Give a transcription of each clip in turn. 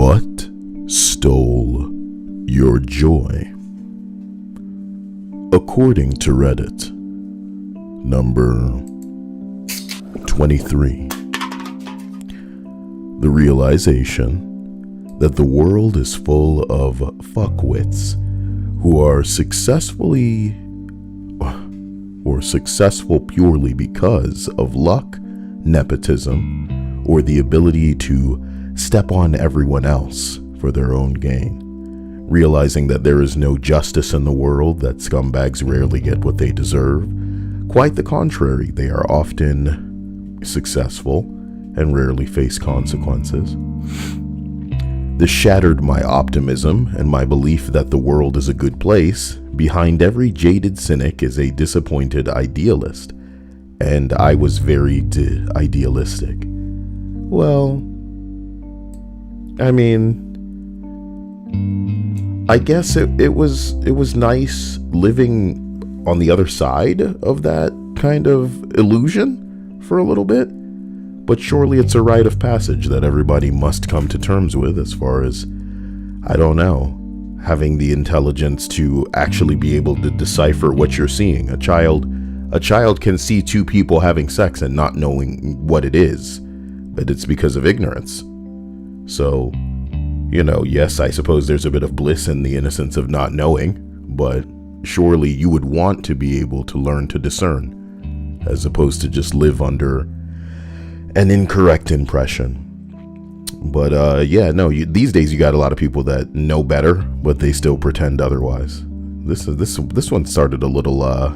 What stole your joy? According to Reddit, number 23. The realization that the world is full of fuckwits who are successful purely because of luck, nepotism, or the ability to step on everyone else for their own gain. Realizing that there is no justice in the world, that scumbags rarely get what they deserve. Quite the contrary, they are often successful and rarely face consequences. This shattered my optimism and my belief that the world is a good place. Behind every jaded cynic is a disappointed idealist, and I was very idealistic. Well, I mean, I guess it was nice living on the other side of that kind of illusion for a little bit, but surely it's a rite of passage that everybody must come to terms with, as far as, I don't know, having the intelligence to actually be able to decipher what you're seeing. A child can see two people having sex and not knowing what it is, but it's because of ignorance. So, yes, I suppose there's a bit of bliss in the innocence of not knowing, but surely you would want to be able to learn to discern, as opposed to just live under an incorrect impression. But these days you got a lot of people that know better, but they still pretend otherwise. This one started a little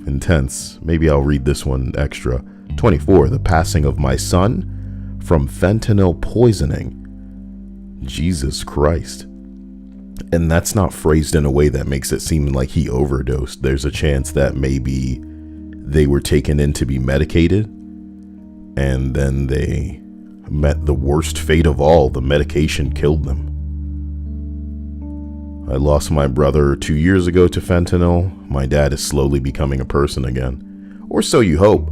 intense. Maybe I'll read this one extra. 24. The passing of my son from fentanyl poisoning. Jesus Christ. And that's not phrased in a way that makes it seem like he overdosed. There's a chance that maybe they were taken in to be medicated, and then they met the worst fate of all. The medication killed them. I lost my brother 2 years ago to fentanyl. My dad is slowly becoming a person again. Or so you hope,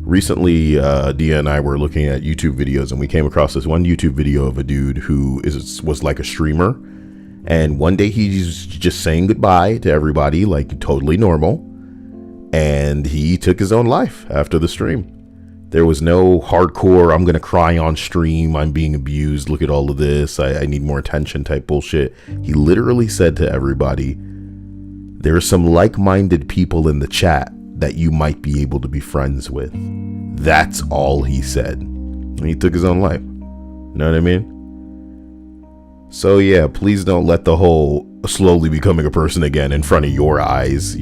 Recently, Dia and I were looking at YouTube videos, and we came across this one YouTube video of a dude who was like a streamer. And one day he's just saying goodbye to everybody, like totally normal. And he took his own life after the stream. There was no hardcore, I'm going to cry on stream, I'm being abused, look at all of this, I need more attention type bullshit. He literally said to everybody, there are some like-minded people in the chat that you might be able to be friends with. That's all he said. And he took his own life. You know what I mean? So yeah, please don't let the whole slowly becoming a person again in front of your eyes.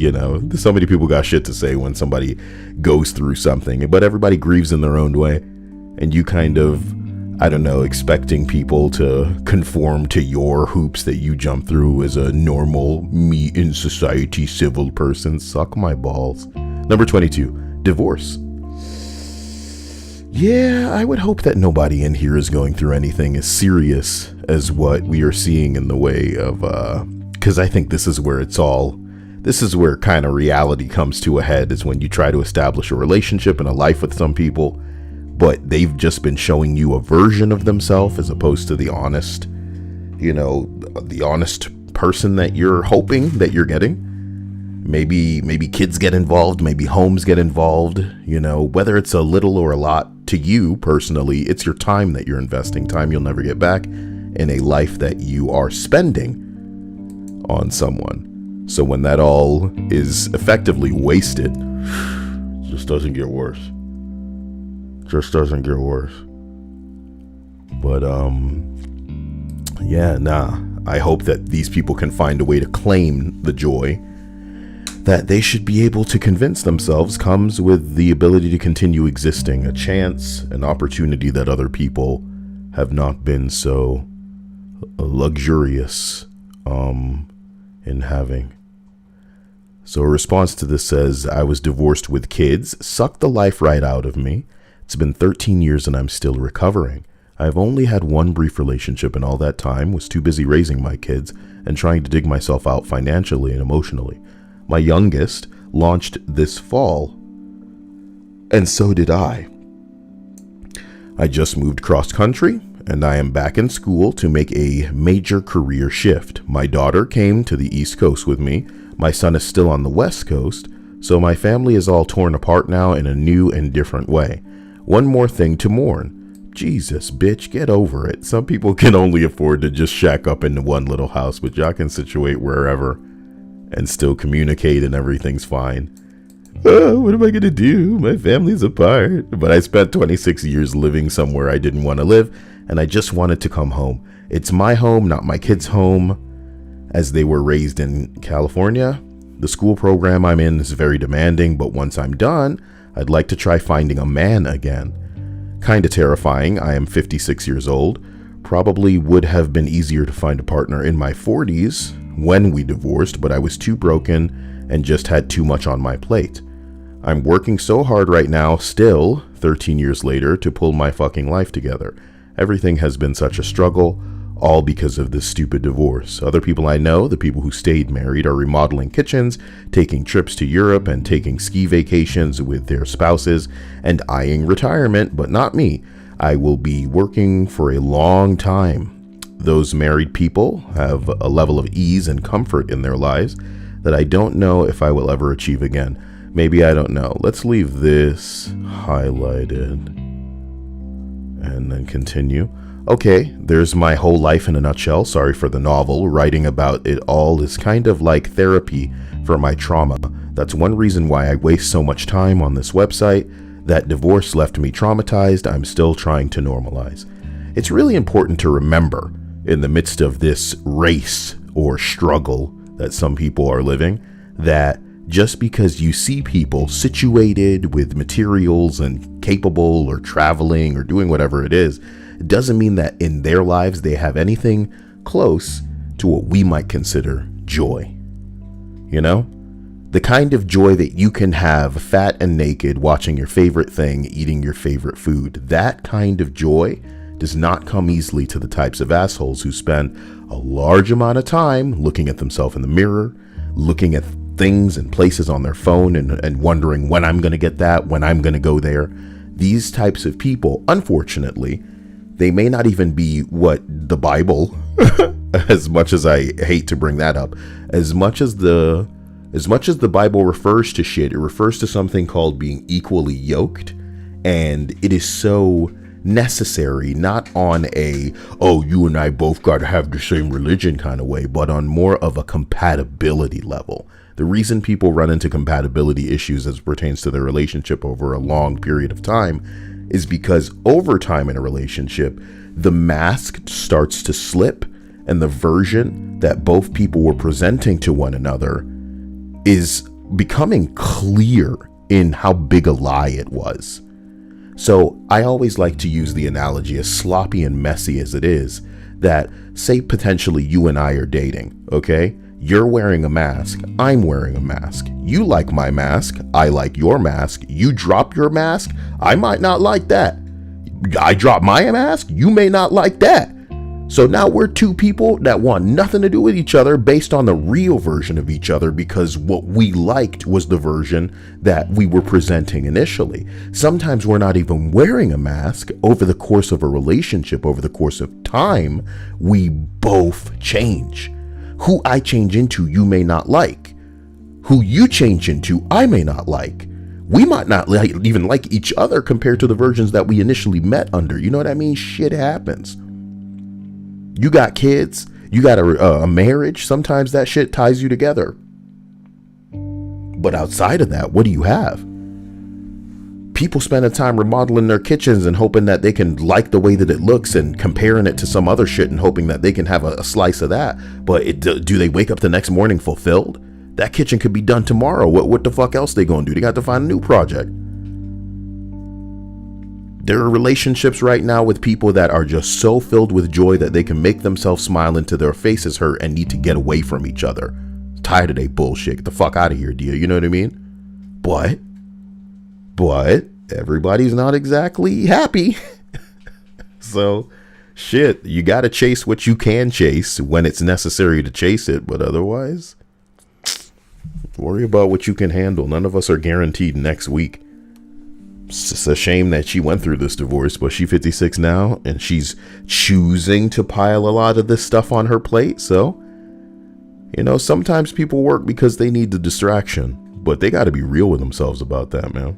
So many people got shit to say when somebody goes through something, but everybody grieves in their own way. And you kind of, expecting people to conform to your hoops that you jump through as a normal, me in society civil person. Suck my balls. Number 22, divorce. Yeah, I would hope that nobody in here is going through anything as serious as what we are seeing in the way of, because I think this is where kind of reality comes to a head, is when you try to establish a relationship and a life with some people, but they've just been showing you a version of themselves as opposed to the honest person that you're hoping that you're getting. Maybe kids get involved, maybe homes get involved, whether it's a little or a lot to you personally, it's your time that you're investing, time you'll never get back, in a life that you are spending on someone. So when that all is effectively wasted, it just doesn't get worse. But, I hope that these people can find a way to claim the joy that they should be able to convince themselves comes with the ability to continue existing, a chance, an opportunity that other people have not been so luxurious in having. So a response to this says, I was divorced with kids, sucked the life right out of me. It's been 13 years and I'm still recovering. I've only had one brief relationship, and all that time was too busy raising my kids and trying to dig myself out financially and emotionally. My youngest launched this fall, and so did I. I just moved cross country and I am back in school to make a major career shift. My daughter came to the East Coast with me. My son is still on the West Coast, so my family is all torn apart now in a new and different way. One more thing to mourn. Jesus, bitch, get over it. Some people can only afford to just shack up into one little house, but y'all can situate wherever and still communicate and everything's fine. Oh, what am I going to do? My family's apart. But I spent 26 years living somewhere I didn't want to live, and I just wanted to come home. It's my home, not my kids' home, as they were raised in California. The school program I'm in is very demanding, but once I'm done, I'd like to try finding a man again. Kinda terrifying. I am 56 years old. Probably would have been easier to find a partner in my 40s when we divorced, but I was too broken and just had too much on my plate. I'm working so hard right now, still, 13 years later, to pull my fucking life together. Everything has been such a struggle, all because of this stupid divorce. Other people I know, the people who stayed married, are remodeling kitchens, taking trips to Europe, and taking ski vacations with their spouses, and eyeing retirement, but not me. I will be working for a long time. Those married people have a level of ease and comfort in their lives that I don't know if I will ever achieve again. Maybe, I don't know. Let's leave this highlighted and then continue. Okay, there's my whole life in a nutshell. Sorry for the novel. Writing about it all is kind of like therapy for my trauma. That's one reason why I waste so much time on this website. That divorce left me traumatized. I'm still trying to normalize. It's really important to remember in the midst of this race or struggle that some people are living, that just because you see people situated with materials and capable or traveling or doing whatever it is, it doesn't mean that in their lives they have anything close to what we might consider joy. You know? The kind of joy that you can have fat and naked watching your favorite thing, eating your favorite food. That kind of joy does not come easily to the types of assholes who spend a large amount of time looking at themselves in the mirror, looking at things and places on their phone and wondering when I'm going to get that, when I'm going to go there. These types of people, unfortunately, they may not even be what the Bible, as much as I hate to bring that up, as much as the Bible refers to shit, it refers to something called being equally yoked. And it is so necessary, not on a, oh, you and I both got to have the same religion kind of way, but on more of a compatibility level. The reason people run into compatibility issues as it pertains to their relationship over a long period of time is because over time in a relationship, the mask starts to slip and the version that both people were presenting to one another is becoming clear in how big a lie it was. So I always like to use the analogy, as sloppy and messy as it is, that say potentially you and I are dating, okay? You're wearing a mask, I'm wearing a mask. You like my mask, I like your mask. You drop your mask, I might not like that. I drop my mask, you may not like that. So now we're two people that want nothing to do with each other based on the real version of each other, because what we liked was the version that we were presenting initially. Sometimes we're not even wearing a mask. Over the course of a relationship, over the course of time, we both change. Who I change into, you may not like. Who you change into, I may not like. We might not even like each other compared to the versions that we initially met under. You know what I mean? Shit happens. You got kids, you got a marriage. Sometimes that shit ties you together. But outside of that, what do you have? People spending time remodeling their kitchens and hoping that they can like the way that it looks and comparing it to some other shit and hoping that they can have a slice of that. But do they wake up the next morning fulfilled? That kitchen could be done tomorrow. What the fuck else they gonna do? They got to find a new project. There are relationships right now with people that are just so filled with joy that they can make themselves smile until their faces hurt and need to get away from each other. Tired of that bullshit. Get the fuck out of here, dear. You know what I mean? But everybody's not exactly happy. So shit, you got to chase what you can chase when it's necessary to chase it. But otherwise, worry about what you can handle. None of us are guaranteed next week. It's just a shame that she went through this divorce, but she's 56 now and she's choosing to pile a lot of this stuff on her plate. So, you know, sometimes people work because they need the distraction, but they got to be real with themselves about that, man.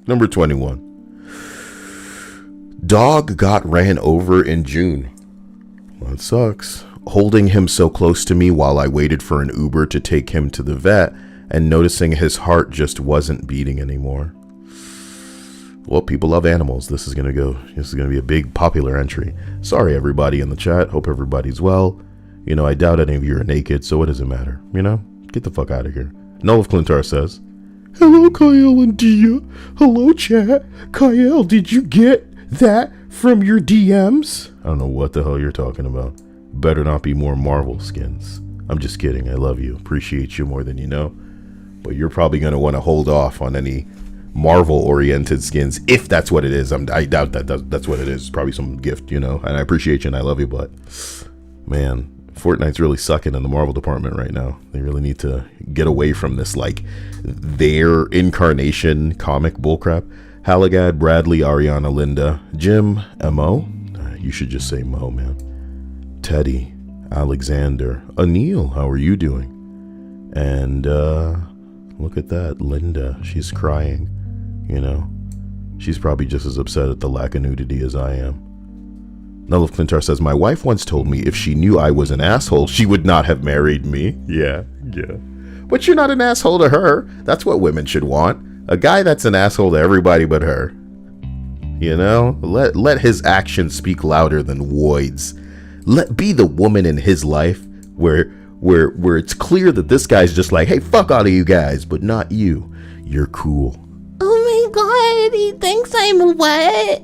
Number 21. Dog got ran over in June. That sucks. Holding him so close to me while I waited for an Uber to take him to the vet and noticing his heart just wasn't beating anymore. Well, people love animals. This is going to be a big popular entry. Sorry, everybody in the chat. Hope everybody's well. You know, I doubt any of you are naked, so what does it matter? You know, get the fuck out of here. Null of Clintar says, hello, Kyle and Dia. Hello, chat. Kyle, did you get that from your DMs? I don't know what the hell you're talking about. Better not be more Marvel skins. I'm just kidding. I love you. Appreciate you more than you know. But you're probably going to want to hold off on any Marvel-oriented skins, if that's what it is. I doubt that's what it is. It's probably some gift, you know. And I appreciate you and I love you, but man, Fortnite's really sucking in the Marvel department right now. They really need to get away from this, like, their incarnation comic bullcrap. Halagad, Bradley, Ariana, Linda, Jim, Mo. You should just say Mo, man. Teddy, Alexander, Anil, how are you doing? And look at that, Linda, she's crying, you know. She's probably just as upset at the lack of nudity as I am. Null of Clintar says, my wife once told me if she knew I was an asshole, she would not have married me. Yeah. But you're not an asshole to her. That's what women should want. A guy that's an asshole to everybody but her. You know, let his actions speak louder than words. Be the woman in his life where it's clear that this guy's just like, hey, fuck all of you guys, but not you. You're cool. Oh my god, he thinks I'm wet.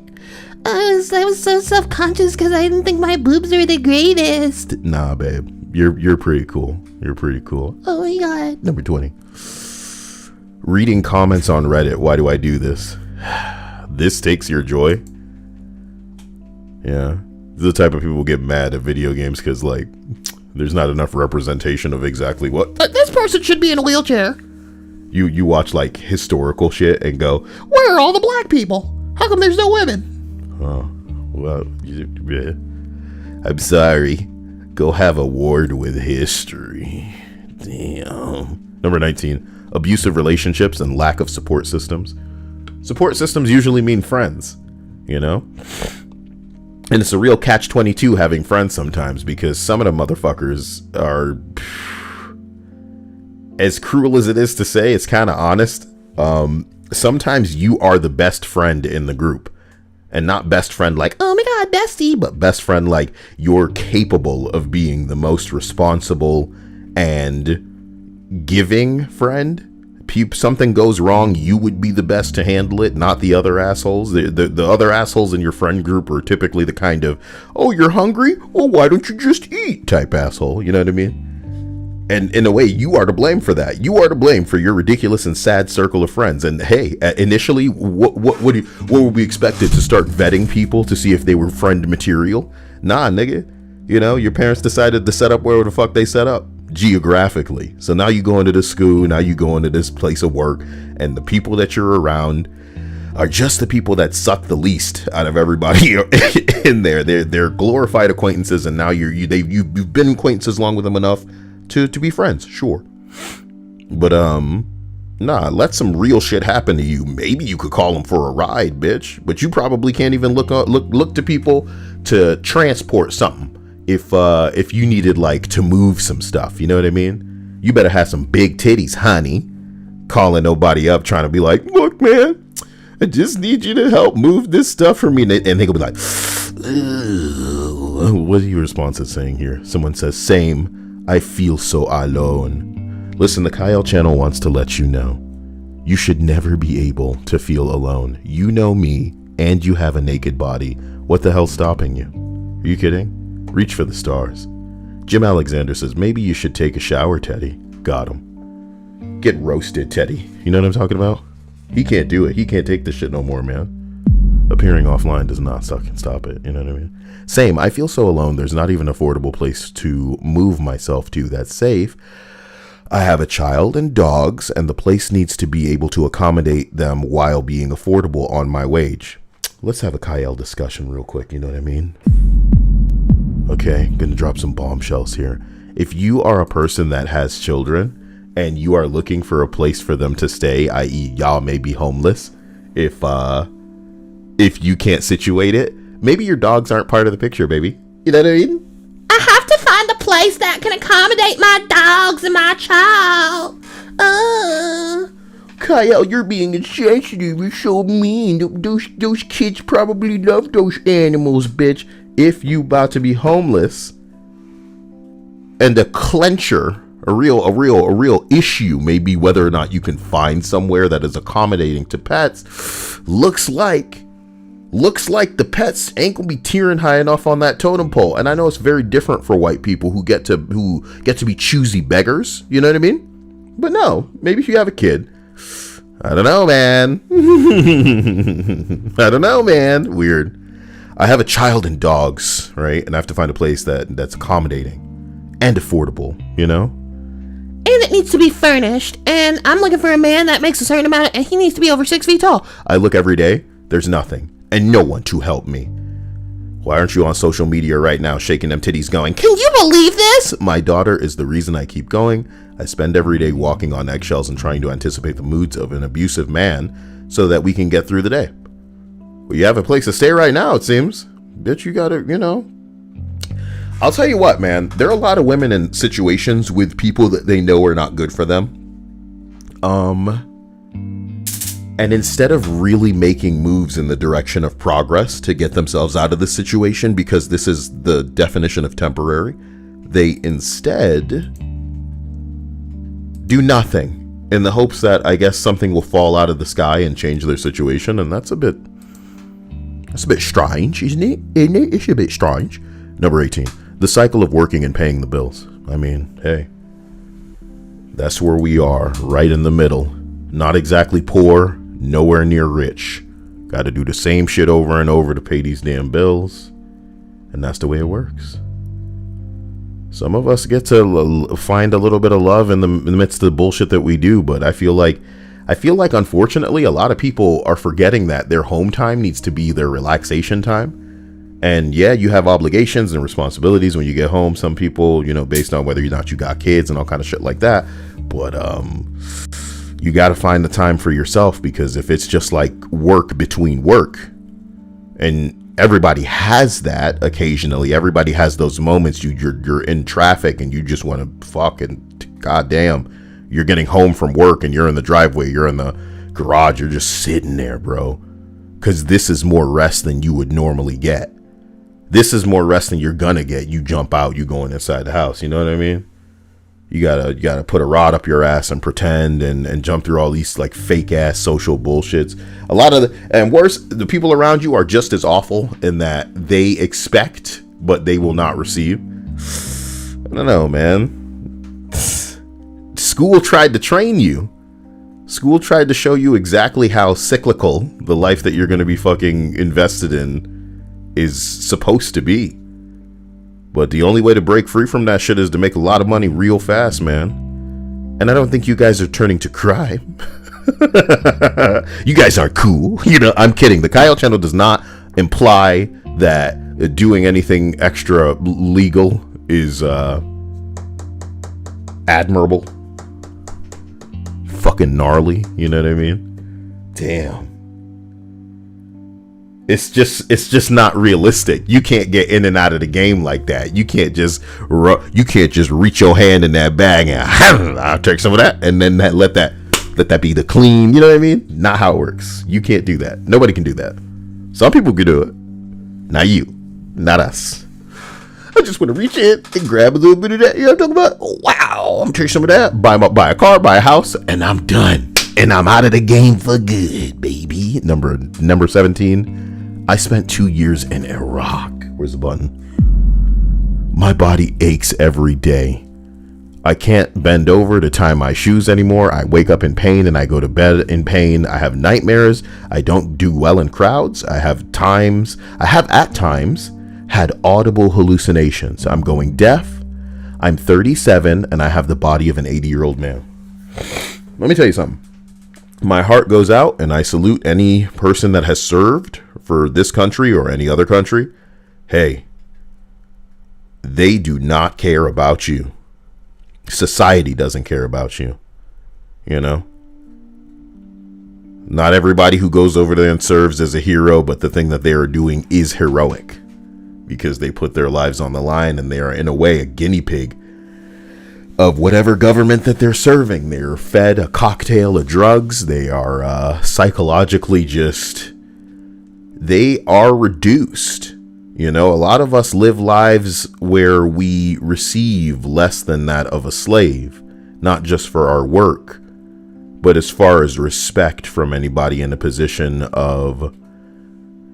I was so self-conscious because I didn't think my boobs were the greatest. Nah, babe. You're pretty cool. You're pretty cool. Oh my god. Number 20. Reading comments on Reddit. Why do I do this? This takes your joy. Yeah. The type of people who get mad at video games because, like, there's not enough representation of exactly what this person should be in a wheelchair. You watch, like, historical shit and go, where are all the black people? How come there's no women? Oh, well, I'm sorry. Go have a word with history. Damn. Number 19. Abusive relationships and lack of support systems. Support systems usually mean friends, you know? And it's a real catch-22 having friends sometimes, because some of the motherfuckers are, as cruel as it is to say, it's kind of honest. Sometimes you are the best friend in the group. And not best friend like, oh my god, bestie, but best friend like you're capable of being the most responsible and giving friend. Something goes wrong, you would be the best to handle it, not the other assholes. The other assholes in your friend group are typically the kind of, oh, you're hungry? Well, why don't you just eat type asshole, you know what I mean? And in a way, you are to blame for that. You are to blame for your ridiculous and sad circle of friends. And hey, initially, what would be expected to start vetting people to see if they were friend material? Nah, nigga. You know, your parents decided to set up where the fuck they set up geographically. So now you go into this school, now you go into this place of work, and the people that you're around are just the people that suck the least out of everybody in there. They're glorified acquaintances, and now you've been acquaintances long with them enough to be friends, sure. But nah, let some real shit happen to you. Maybe you could call them for a ride, bitch. But you probably can't even look to people to transport something if you needed, like, to move some stuff. You know what I mean? You better have some big titties, honey. Calling nobody up trying to be like, look, man, I just need you to help move this stuff for me. And they could be like, what are your responses saying here? Someone says, same. I feel so alone. Listen, the Kyle channel wants to let you know, you should never be able to feel alone. You know me, and you have a naked body. What the hell's stopping you? Are you kidding? Reach for the stars. Jim Alexander says, maybe you should take a shower, Teddy. Got him. Get roasted, Teddy. You know what I'm talking about? He can't do it. He can't take this shit no more, man. Appearing offline does not suck and stop it. You know what I mean? Same. I feel so alone. There's not even an affordable place to move myself to that's safe. I have a child and dogs, and the place needs to be able to accommodate them while being affordable on my wage. Let's have a Kyle discussion real quick, you know what I mean? Okay, gonna drop some bombshells here. If you are a person that has children and you are looking for a place for them to stay, i.e. y'all may be homeless, if you can't situate it, maybe your dogs aren't part of the picture, baby. You know what I mean? I have to find a place that can accommodate my dogs and my child. Kyle, you're being insensitive. You're so mean. Those kids probably love those animals, bitch. If you about to be homeless and a clencher, a real issue may be whether or not you can find somewhere that is accommodating to pets. Looks like the pets ain't gonna be tearing high enough on that totem pole. And I know it's very different for white people who get to be choosy beggars, you know what I mean? But no, maybe if you have a kid, I don't know, man. Weird. I have a child and dogs, right? And I have to find a place that's accommodating and affordable, you know? And it needs to be furnished. And I'm looking for a man that makes a certain amount, and he needs to be over 6 feet tall. I look every day, there's nothing, and no one to help me. Why aren't you on social media right now shaking them titties going, can you believe this? My daughter is the reason I keep going. I spend every day walking on eggshells and trying to anticipate the moods of an abusive man so that we can get through the day. Well, you have a place to stay right now, it seems. Bitch, you gotta, you know. I'll tell you what, man. There are a lot of women in situations with people that they know are not good for them. And instead of really making moves in the direction of progress to get themselves out of this situation, because this is the definition of temporary, they instead do nothing in the hopes that, I guess, something will fall out of the sky and change their situation. And that's a bit strange, isn't it? It's a bit strange. Number 18, the cycle of working and paying the bills. I mean, hey, that's where we are, right in the middle. Not exactly poor, nowhere near rich. Got to do the same shit over and over to pay these damn bills. And that's the way it works. Some of us get to find a little bit of love in the midst of the bullshit that we do, but I feel like unfortunately a lot of people are forgetting that their home time needs to be their relaxation time. And yeah, you have obligations and responsibilities when you get home. Some people, you know, based on whether or not you got kids and all kind of shit like that. But you got to find the time for yourself, because if it's just like work between work, and everybody has that occasionally, everybody has those moments you're in traffic and you just want to fucking, goddamn, you're getting home from work and you're in the driveway, you're in the garage, you're just sitting there, bro, because this is more rest than you would normally get. This is more rest than you're gonna get. You jump out, you going inside the house, you know what I mean? You gotta put a rod up your ass and pretend and jump through all these like fake ass social bullshits. A lot of and worse, the people around you are just as awful in that they expect but they will not receive. I don't know, man. School tried to train you. School tried to show you exactly how cyclical the life that you're going to be fucking invested in is supposed to be. But the only way to break free from that shit is to make a lot of money real fast, man. And I don't think you guys are turning to crime. You guys aren't cool. You know, I'm kidding. The Kyle channel does not imply that doing anything extra legal is admirable. Fucking gnarly. You know what I mean? Damn. It's just not realistic. You can't get in and out of the game like that. You can't just reach your hand in that bag and I'll take some of that and then let that be the clean. You know what I mean? Not how it works. You can't do that. Nobody can do that. Some people can do it. Not you. Not us. I just want to reach in and grab a little bit of that. You know what I'm talking about? Wow. I'm gonna take some of that. Buy a car, buy a house, and I'm done. And I'm out of the game for good, baby. Number 17. I spent 2 years in Iraq. Where's the button? My body aches every day. I can't bend over to tie my shoes anymore. I wake up in pain and I go to bed in pain. I have nightmares. I don't do well in crowds. I have at times had audible hallucinations. I'm going deaf. I'm 37 and I have the body of an 80-year-old man. Let me tell you something. My heart goes out and I salute any person that has served for this country or any other country. Hey, they do not care about you. Society doesn't care about you. You know? Not everybody who goes over there and serves is a hero, but the thing that they are doing is heroic because they put their lives on the line and they are in a way a guinea pig of whatever government that they're serving. They're fed a cocktail of drugs. They are psychologically they are reduced. You know, a lot of us live lives where we receive less than that of a slave, not just for our work, but as far as respect from anybody in a position of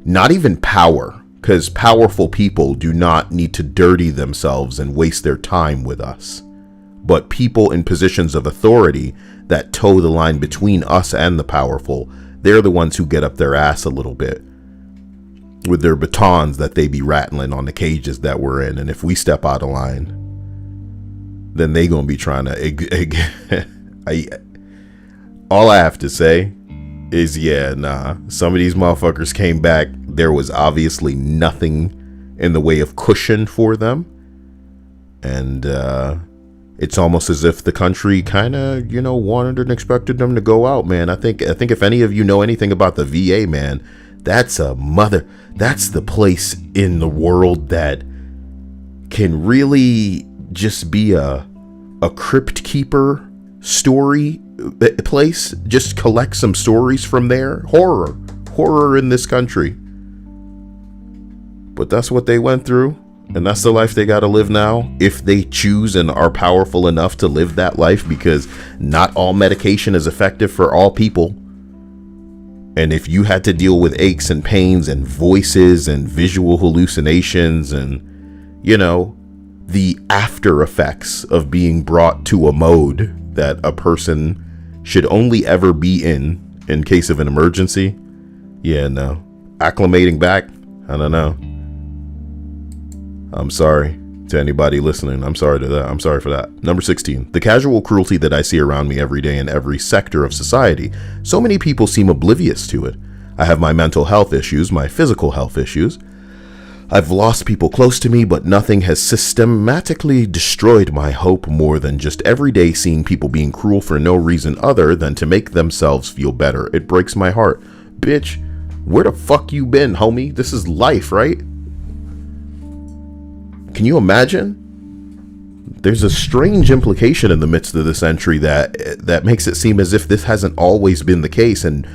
not even power, because powerful people do not need to dirty themselves and waste their time with us. But people in positions of authority that toe the line between us and the powerful, they're the ones who get up their ass a little bit with their batons that they be rattling on the cages that we're in. And if we step out of line, then they gonna be trying to all I have to say is, some of these motherfuckers came back. There was obviously nothing in the way of cushion for them. And it's almost as if the country kind of, wanted and expected them to go out, man. I think if any of you know anything about the VA, man, that's the place in the world that can really just be a crypt keeper story place. Just collect some stories from there. Horror in this country. But that's what they went through. And that's the life they got to live now, if they choose and are powerful enough to live that life, because not all medication is effective for all people. And if you had to deal with aches and pains and voices and visual hallucinations and, the after effects of being brought to a mode that a person should only ever be in case of an emergency. Acclimating back, I don't know. I'm sorry to anybody listening. I'm sorry to that. I'm sorry for that. Number 16, the casual cruelty that I see around me every day in every sector of society. So many people seem oblivious to it. I have my mental health issues, my physical health issues. I've lost people close to me, but nothing has systematically destroyed my hope more than just every day seeing people being cruel for no reason other than to make themselves feel better. It breaks my heart. Bitch, where the fuck you been, homie? This is life, right? Can you imagine? There's a strange implication in the midst of this entry that makes it seem as if this hasn't always been the case, and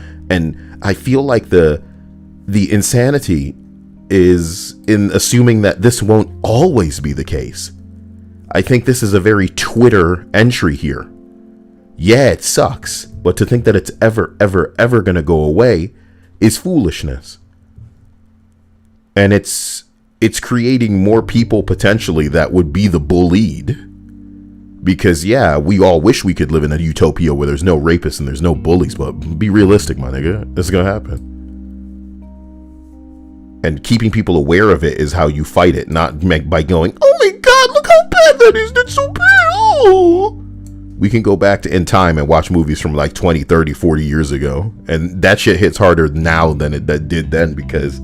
I feel like the insanity is in assuming that this won't always be the case. I think this is a very Twitter entry here. Yeah, it sucks, but to think that it's ever gonna go away is foolishness. And it's creating more people potentially that would be the bullied. Because we all wish we could live in a utopia where there's no rapists and there's no bullies, but be realistic, my nigga. This is gonna happen. And keeping people aware of it is how you fight it, not by going, oh my god, look how bad that is, that's so bad. Oh. We can go back in time and watch movies from like 20, 30, 40 years ago, and that shit hits harder now than it did then, because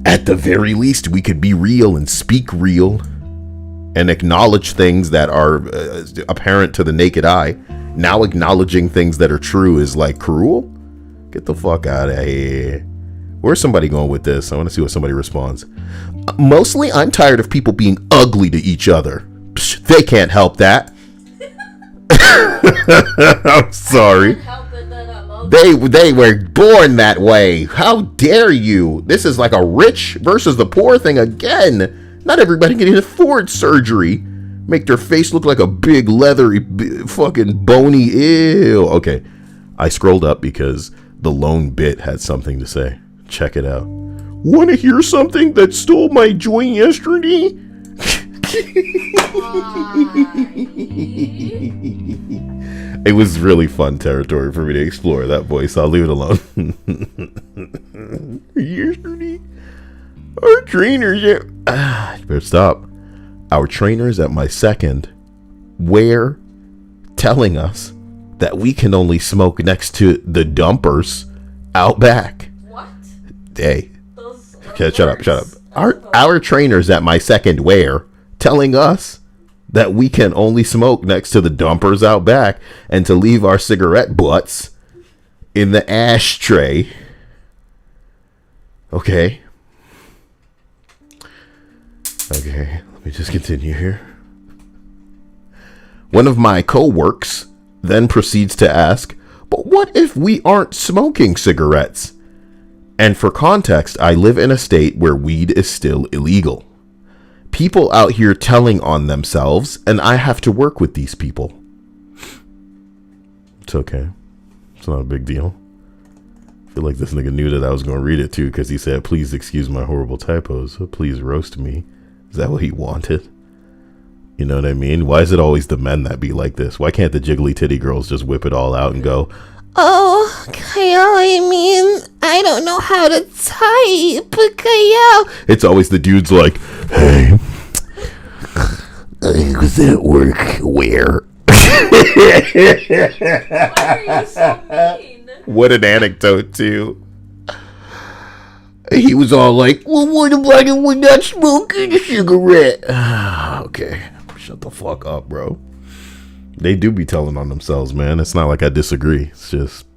at the very least, we could be real and speak real and acknowledge things that are apparent to the naked eye. Now acknowledging things that are true is like cruel? Get the fuck out of here. Where's somebody going with this? I want to see what somebody responds. Mostly, I'm tired of people being ugly to each other. Psh, they can't help that. I'm sorry. They were born that way. How dare you? This is like a rich versus the poor thing again. Not everybody can afford surgery. Make their face look like a big leathery fucking bony ew. Okay, I scrolled up because the lone bit had something to say. Check it out. Want to hear something that stole my joy yesterday? It was really fun territory for me to explore that voice. I'll leave it alone. Yesterday, our trainers. You better stop. our trainers at my second were telling us that we can only smoke next to the dumpers out back. What? Hey, okay, shut up. Our trainers at my second were telling us that we can only smoke next to the dumpers out back and to leave our cigarette butts in the ashtray. Okay, let me just continue here. One of my co-works then proceeds to ask, but what if we aren't smoking cigarettes? And for context, I live in a state where weed is still illegal. People out here telling on themselves, and I have to work with these people. It's okay. It's not a big deal. I feel like this nigga knew that I was going to read it too, because he said, please excuse my horrible typos. Please roast me. Is that what he wanted? You know what I mean? Why is it always the men that be like this? Why can't the jiggly titty girls just whip it all out and go, oh, Kyle, I mean, I don't know how to type, but Kyle. It's always the dudes like, hey, I was at work where? Why are you so mean? What an anecdote, too. He was all like, well, what about it when not smoking a cigarette? Okay, shut the fuck up, bro. They do be telling on themselves, man. It's not like I disagree. It's just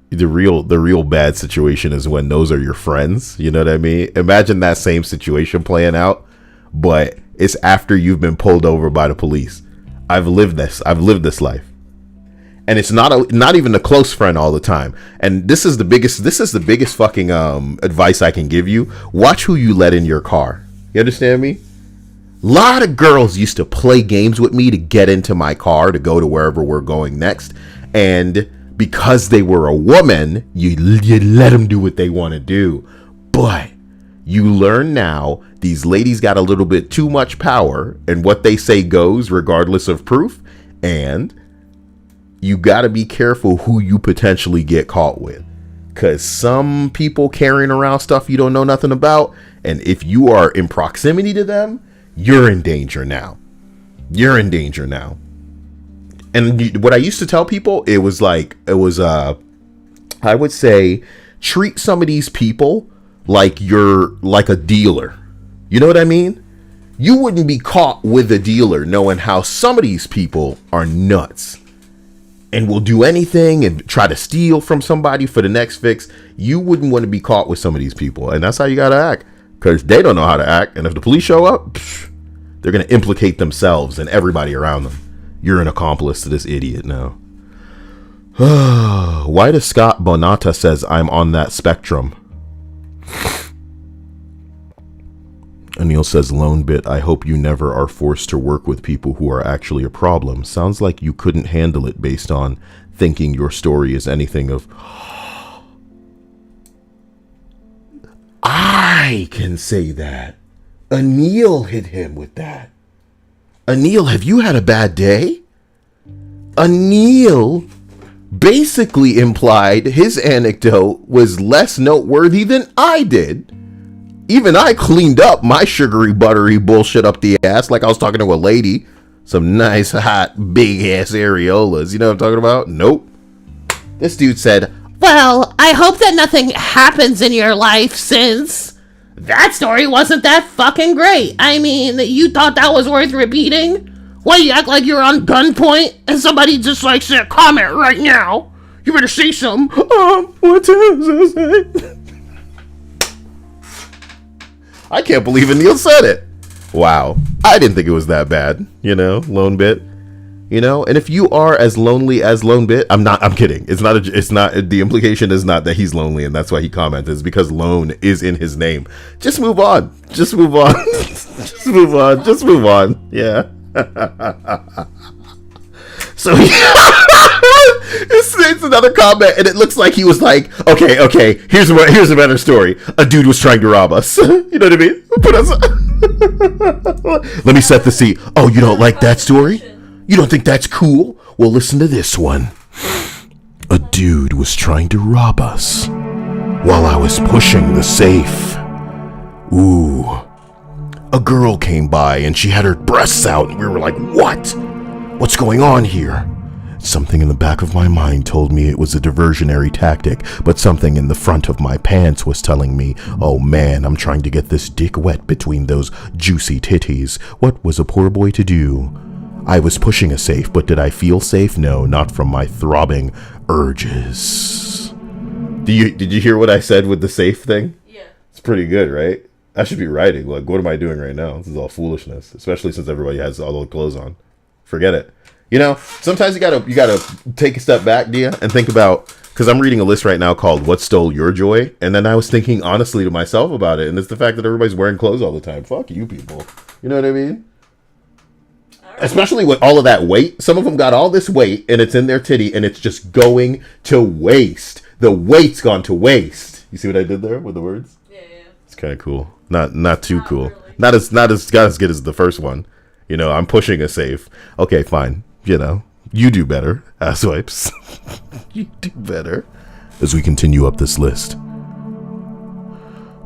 the real bad situation is when those are your friends. You know what I mean? Imagine that same situation playing out, but it's after you've been pulled over by the police. I've lived this life. And it's not even a close friend all the time. And this is the biggest fucking advice I can give you. Watch who you let in your car. You understand me? A lot of girls used to play games with me to get into my car to go to wherever we're going next. And because they were a woman, you let them do what they want to do. But you learn now these ladies got a little bit too much power, and what they say goes regardless of proof. And you got to be careful who you potentially get caught with, because some people carrying around stuff you don't know nothing about, and if you are in proximity to them, you're in danger now. And what I used to tell people, I would say, treat some of these people like you're like a dealer. You know what I mean? You wouldn't be caught with a dealer knowing how some of these people are nuts and will do anything and try to steal from somebody for the next fix. You wouldn't want to be caught with some of these people. And that's how you got to act, because they don't know how to act. And if the police show up, they're going to implicate themselves and everybody around them. You're an accomplice to this idiot now. Why does Scott Bonata says I'm on that spectrum? Anil says, lone bit, I hope you never are forced to work with people who are actually a problem. Sounds like you couldn't handle it based on thinking your story is anything of... I can say that. Anil hit him with that. Anil, have you had a bad day? Anil basically implied his anecdote was less noteworthy than I did. Even I cleaned up my sugary, buttery bullshit up the ass like I was talking to a lady. Some nice, hot, big-ass areolas. You know what I'm talking about? Nope. This dude said, Well, I hope that nothing happens in your life, since that story wasn't that fucking great. I mean, you thought that was worth repeating? Why you act like you're on gunpoint and somebody just like said, comment right now? You better say something. What does it say? I can't believe Anil said it. Wow. I didn't think it was that bad, lone bit. And if you are as lonely as lone bit, I'm kidding. The implication is not that he's lonely and that's why he commented. It's because lone is in his name. Just move on. Just move on. Just move on. Yeah. So it's another comment, and it looks like he was like, okay, here's a better story. A dude was trying to rob us. You know what I mean? Let me set the scene. Oh, you don't like that story? You don't think that's cool? Well, listen to this one. A dude was trying to rob us while I was pushing the safe. Ooh. A girl came by and she had her breasts out and we were like, what? What's going on here? Something in the back of my mind told me it was a diversionary tactic, but something in the front of my pants was telling me, oh man, I'm trying to get this dick wet between those juicy titties. What was a poor boy to do? I was pushing a safe, but did I feel safe? No, not from my throbbing urges. Did you hear what I said with the safe thing? Yeah. It's pretty good, right? I should be writing. Like, what am I doing right now? This is all foolishness, especially since everybody has all the clothes on. Forget it. You know, sometimes you gotta take a step back, Dia, and think about, because I'm reading a list right now called What Stole Your Joy? And then I was thinking honestly to myself about it, and it's the fact that everybody's wearing clothes all the time. Fuck you people. You know what I mean? Especially with all of that weight. Some of them got all this weight, and it's in their titty, and it's just going to waste. The weight's gone to waste. You see what I did there with the words? Yeah. It's kind of cool. Not too cool. Really. Not as good as the first one. You know, I'm pushing a safe. Okay, fine. You know, you do better, asswipes. You do better. As we continue up this list.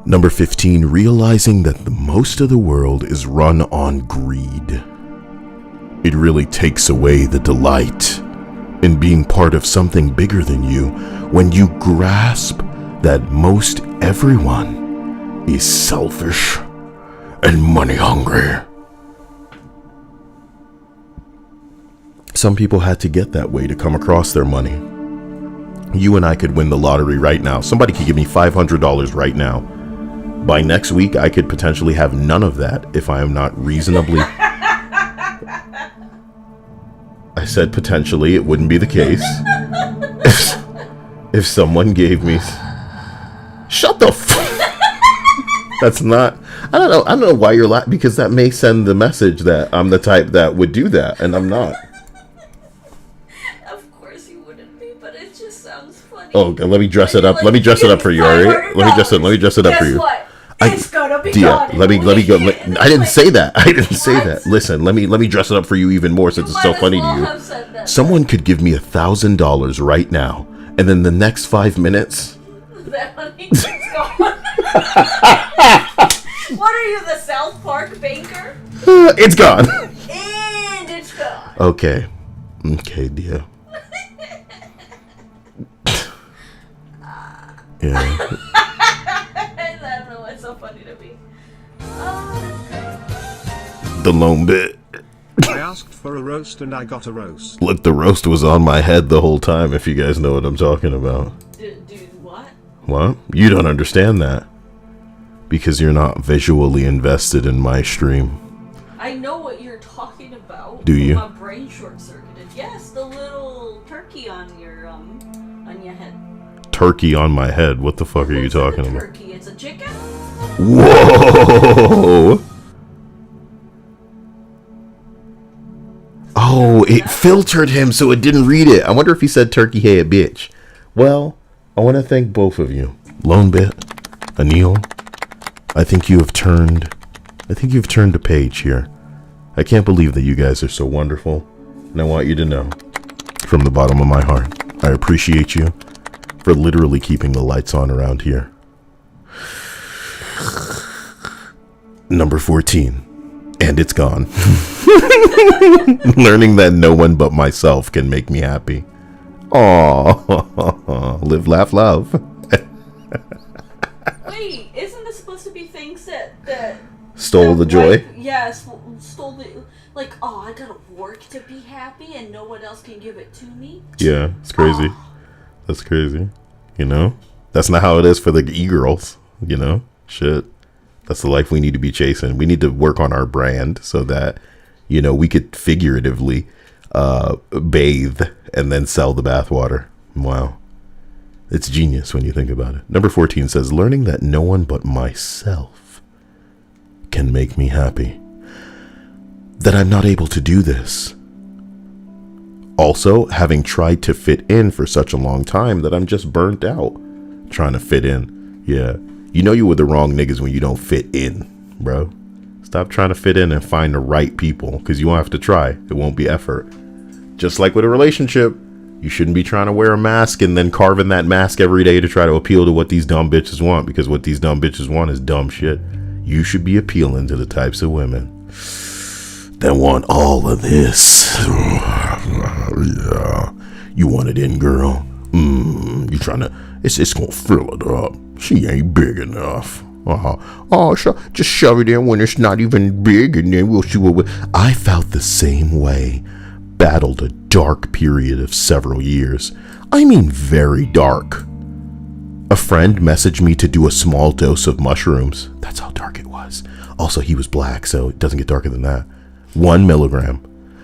Number 15, realizing that the most of the world is run on greed. It really takes away the delight in being part of something bigger than you when you grasp that most everyone is selfish and money hungry. Some people had to get that way to come across their money. You and I could win the lottery right now. Somebody could give me $500 right now. By next week, I could potentially have none of that if I am not reasonably... I said potentially, it wouldn't be the case. If someone gave me... Shut the f... That's not... I don't know why you're laughing, because that may send the message that I'm the type that would do that, and I'm not. Oh, okay, let me dress it up. Let me dress it up for you, alright? Let me dress it up for you. What? It's gonna be Dia, gone. let me go. I didn't say that. I didn't say that. Listen, let me dress it up for you even more since it's so funny to you. Someone could give me $1,000 right now, and then the next 5 minutes. That money is gone. What are you, the South Park banker? It's gone. And it's gone. Okay, Dia. Yeah. I don't know what's so funny to me. Oh, that's great. The lone bit. I asked for a roast and I got a roast. Look, the roast was on my head the whole time, if you guys know what I'm talking about. Dude, what? What? You don't understand that. Because you're not visually invested in my stream. I know what you're talking about. Do you? My brain short-circuited. Yes, the little turkey on your head. Turkey on my head? What the fuck are you talking about? Turkey, it's a chicken? Whoa! Oh, it filtered him so it didn't read it. I wonder if he said turkey head bitch. Well, I want to thank both of you. Lone Bit, Anil, I think you've turned a page here. I can't believe that you guys are so wonderful. And I want you to know, from the bottom of my heart, I appreciate you for literally keeping the lights on around here. Number 14. And it's gone. Learning that no one but myself can make me happy. Aww. Live, laugh, love. Wait, isn't this supposed to be things that Stole the joy? Yes, stole the... Like, oh, I gotta work to be happy and no one else can give it to me? Yeah, it's crazy. Oh. That's crazy. You know? That's not how it is for the e-girls. You know? Shit. That's the life we need to be chasing. We need to work on our brand so that, you know, we could figuratively bathe and then sell the bathwater. Wow. It's genius when you think about it. Number 14 says, learning that no one but myself can make me happy. That I'm not able to do this. Also, having tried to fit in for such a long time that I'm just burnt out trying to fit in. Yeah. You know you were the wrong niggas when you don't fit in, bro. Stop trying to fit in and find the right people, because you won't have to try. It won't be effort. Just like with a relationship, you shouldn't be trying to wear a mask and then carving that mask every day to try to appeal to what these dumb bitches want, because what these dumb bitches want is dumb shit. You should be appealing to the types of women that want all of this. Yeah. You want it in, girl? You trying to... It's gonna fill it up. She ain't big enough. Just shove it in when it's not even big, and then we'll see what... I felt the same way. Battled a dark period of several years. I mean very dark. A friend messaged me to do a small dose of mushrooms. That's how dark it was. Also, he was black, so it doesn't get darker than that. 1 milligram.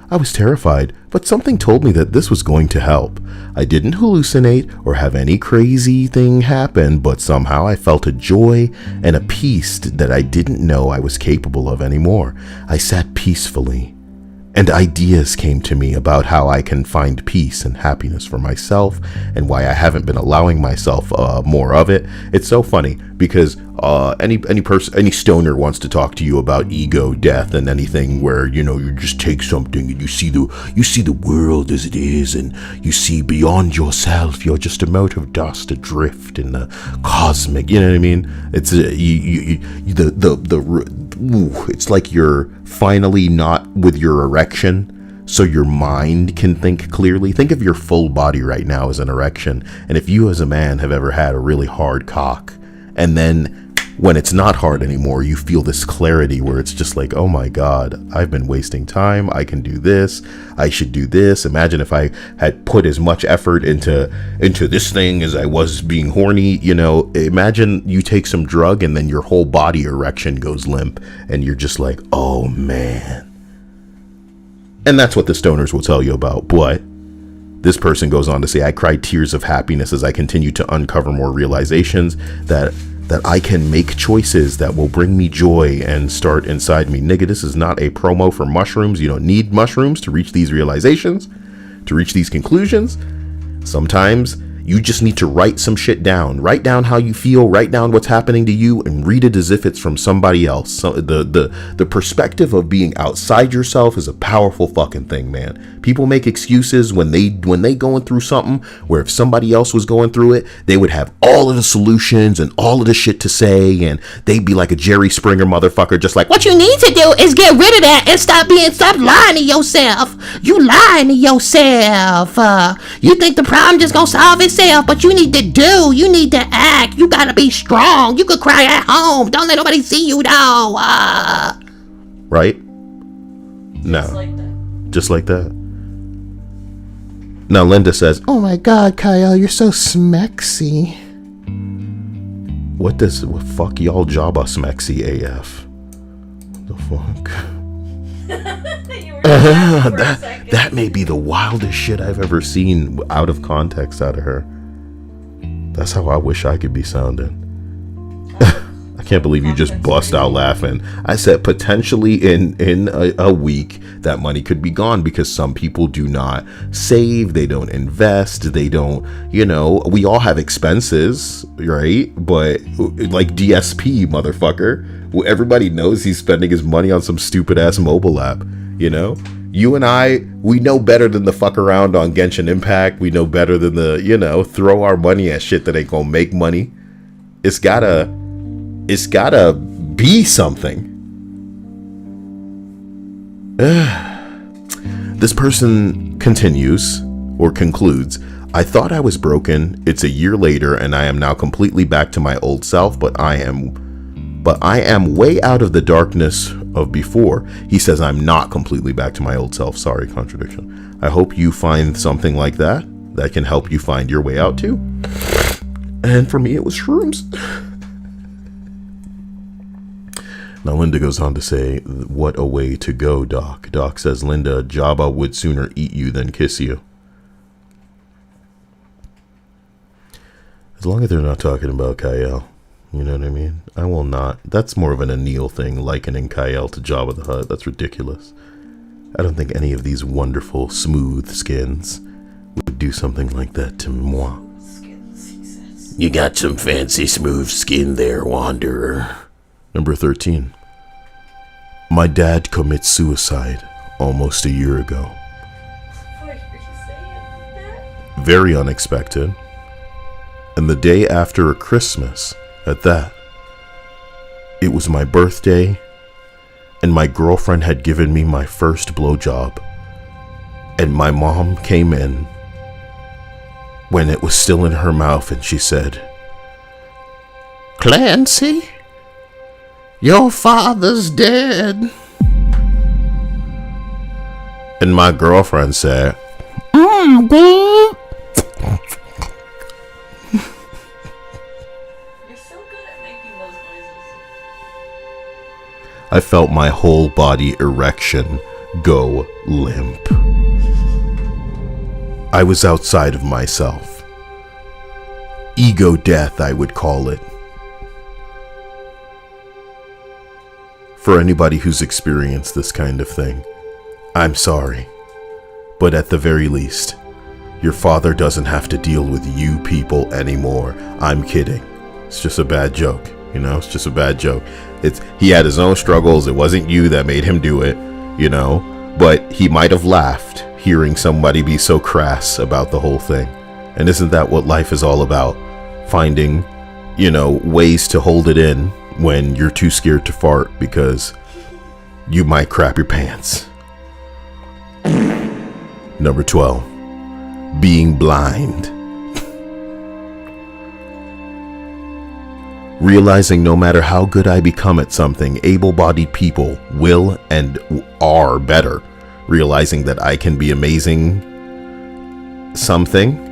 I was terrified, but something told me that this was going to help. I didn't hallucinate or have any crazy thing happen, but somehow I felt a joy and a peace that I didn't know I was capable of anymore. I sat peacefully, and ideas came to me about how I can find peace and happiness for myself and why I haven't been allowing myself more of it. It's so funny because any stoner wants to talk to you about ego, death, and anything where, you know, you just take something and you see the world as it is, and you see beyond yourself. You're just a mote of dust adrift in the cosmic. You know what I mean? It's it's like you're finally not with your erection, so your mind can think clearly. Think of your full body right now as an erection, and if you as a man have ever had a really hard cock, and then when it's not hard anymore, you feel this clarity where it's just like, oh my God, I've been wasting time. I can do this. I should do this. Imagine if I had put as much effort into this thing as I was being horny. You know, imagine you take some drug and then your whole body erection goes limp and you're just like, oh man. And that's what the stoners will tell you about. But this person goes on to say, I cried tears of happiness as I continue to uncover more realizations that I can make choices that will bring me joy and start inside me. Nigga, this is not a promo for mushrooms. You don't need mushrooms to reach these realizations, to reach these conclusions. Sometimes you just need to write some shit down. Write down how you feel, write down what's happening to you, and read it as if it's from somebody else. So the perspective of being outside yourself is a powerful fucking thing, man. People make excuses when they going through something where if somebody else was going through it, they would have all of the solutions and all of the shit to say, and they'd be like a Jerry Springer motherfucker, just like, What you need to do is get rid of that and stop lying to yourself. You lying to yourself. You think the problem just gonna solve itself, but you need to act. You gotta be strong. You could cry at home. Don't let nobody see you though. right? No. Just like that. Now Linda says, oh my God, Kyle, you're so smexy. What fuck y'all Jabba smexy AF? What the fuck? That may be the wildest shit I've ever seen out of context out of her. That's how I wish I could be sounding. I can't believe you just bust out laughing. I said potentially in a week that money could be gone because some people do not save, they don't invest, they don't, we all have expenses, right? But like DSP, motherfucker, everybody knows he's spending his money on some stupid ass mobile app, You and I, we know better than the fuck around on Genshin Impact. We know better than the, throw our money at shit that ain't gonna make money. It's gotta be something. This person continues or concludes, I thought I was broken. It's a year later and I am now completely back to my old self, but I am way out of the darkness of before. He says I'm not completely back to my old self. Sorry, contradiction. I hope you find something like that can help you find your way out too. And for me, it was shrooms. Now Linda goes on to say, what a way to go, Doc. Doc says, Linda, Jabba would sooner eat you than kiss you. As long as they're not talking about Kyle. You know what I mean? I will not. That's more of an Anil thing, likening Kyle to Jabba the Hutt. That's ridiculous. I don't think any of these wonderful, smooth skins would do something like that to moi. You got some fancy, smooth skin there, Wanderer. Number 13. My dad commits suicide almost a year ago. What are you saying? Very unexpected. And the day after a Christmas at that. It was my birthday, and my girlfriend had given me my first blowjob. And my mom came in when it was still in her mouth, and she said, Clancy, your father's dead. and my girlfriend said, Babe. You're so good at making those noises. I felt my whole body erection go limp. I was outside of myself. Ego death, I would call it. For anybody who's experienced this kind of thing, I'm sorry. But at the very least, your father doesn't have to deal with you people anymore. I'm kidding. It's just a bad joke, you know? It's just a bad joke. He had his own struggles. It wasn't you that made him do it, you know? But he might have laughed hearing somebody be so crass about the whole thing. And isn't that what life is all about? Finding, you know, ways to hold it in when you're too scared to fart because you might crap your pants. Number 12, being blind. Realizing no matter how good I become at something, able-bodied people will and are better. Realizing that I can be amazing something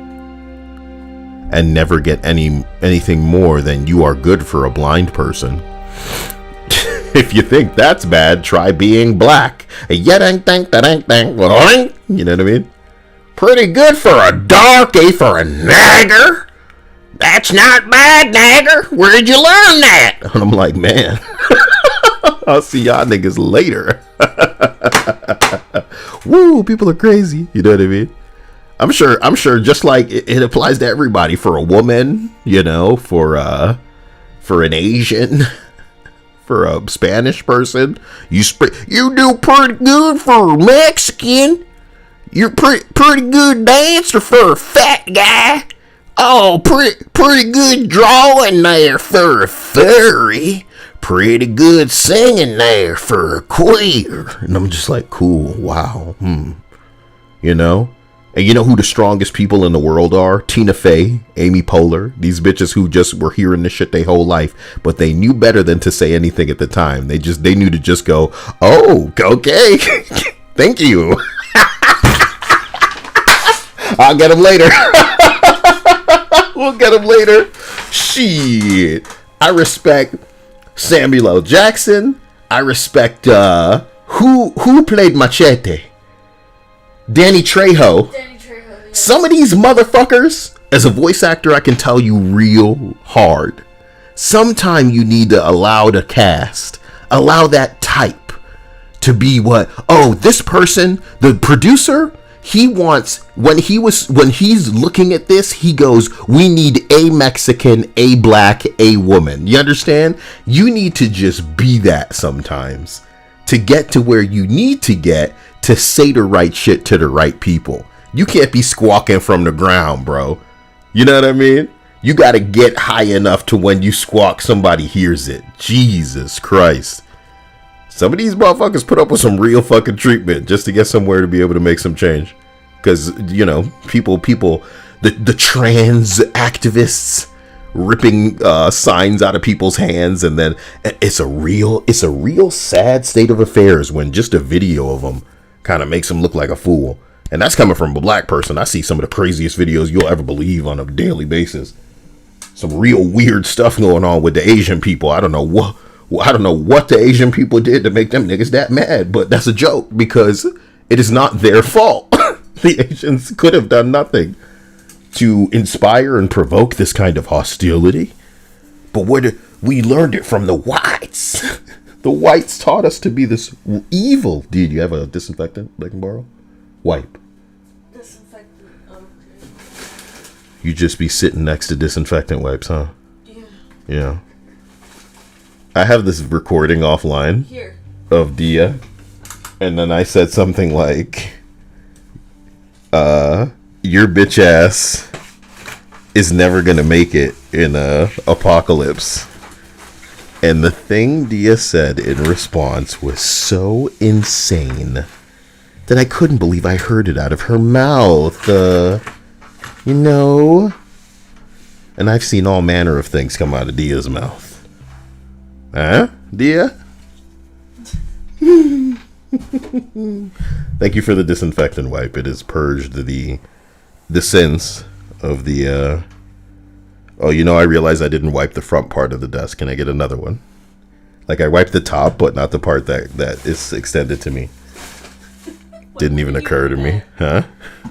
and never get anything more than you are good for a blind person. If you think that's bad, try being black. You know what I mean? Pretty good for a darkie, for a nagger. That's not bad, nagger. Where'd you learn that? And I'm like, man, I'll see y'all niggas later. Woo, people are crazy. You know what I mean? I'm sure just like it applies to everybody, for a woman, you know, for an Asian, for a Spanish person, you do pretty good for a Mexican. You're pretty good dancer for a fat guy. Oh, pretty good drawing there for a furry. Pretty good singing there for a queer. And I'm just like, cool, wow, you know? And you know who the strongest people in the world are? Tina Fey, Amy Poehler, these bitches who just were hearing this shit their whole life, but they knew better than to say anything at the time. They knew to just go, oh, okay, thank you. I'll get them later. We'll get them later. Shit. I respect Samuel L. Jackson. I respect, who played Machete? Danny Trejo. Yeah. Some of these motherfuckers, as a voice actor, I can tell you real hard. Sometime you need to allow the cast, allow that type to be what, oh, this person, the producer, he wants, when he's looking at this, he goes, we need a Mexican, a black, a woman. You understand? You need to just be that sometimes to get to where you need to get to say the right shit to the right people. You can't be squawking from the ground, bro. You know what I mean? You got to get high enough to when you squawk, somebody hears it. Jesus Christ. Some of these motherfuckers put up with some real fucking treatment just to get somewhere to be able to make some change. Because, you know, people, the trans activists ripping signs out of people's hands, and then it's a real sad state of affairs when just a video of them kind of makes them look like a fool. And that's coming from a black person. I see some of the craziest videos you'll ever believe on a daily basis. Some real weird stuff going on with the Asian people. I don't know what the Asian people did to make them niggas that mad, but that's a joke because it is not their fault. The Asians could have done nothing to inspire and provoke this kind of hostility. But we learned it from the whites. The whites taught us to be this evil. Dude, you have a disinfectant I can borrow? Wipe. Disinfectant, okay. You just be sitting next to disinfectant wipes, huh? Yeah. Yeah. I have this recording offline Here. of Dia, and then I said something like, your bitch ass is never gonna make it in a apocalypse. And the thing Dia said in response was so insane that I couldn't believe I heard it out of her mouth. You know? And I've seen all manner of things come out of Dia's mouth. Huh? Dia? Thank you for the disinfectant wipe. It has purged the sins of the, Oh, you know, I realized I didn't wipe the front part of the desk. Can I get another one? Like, I wiped the top, but not the part that is extended to me. Didn't even occur to me. Huh?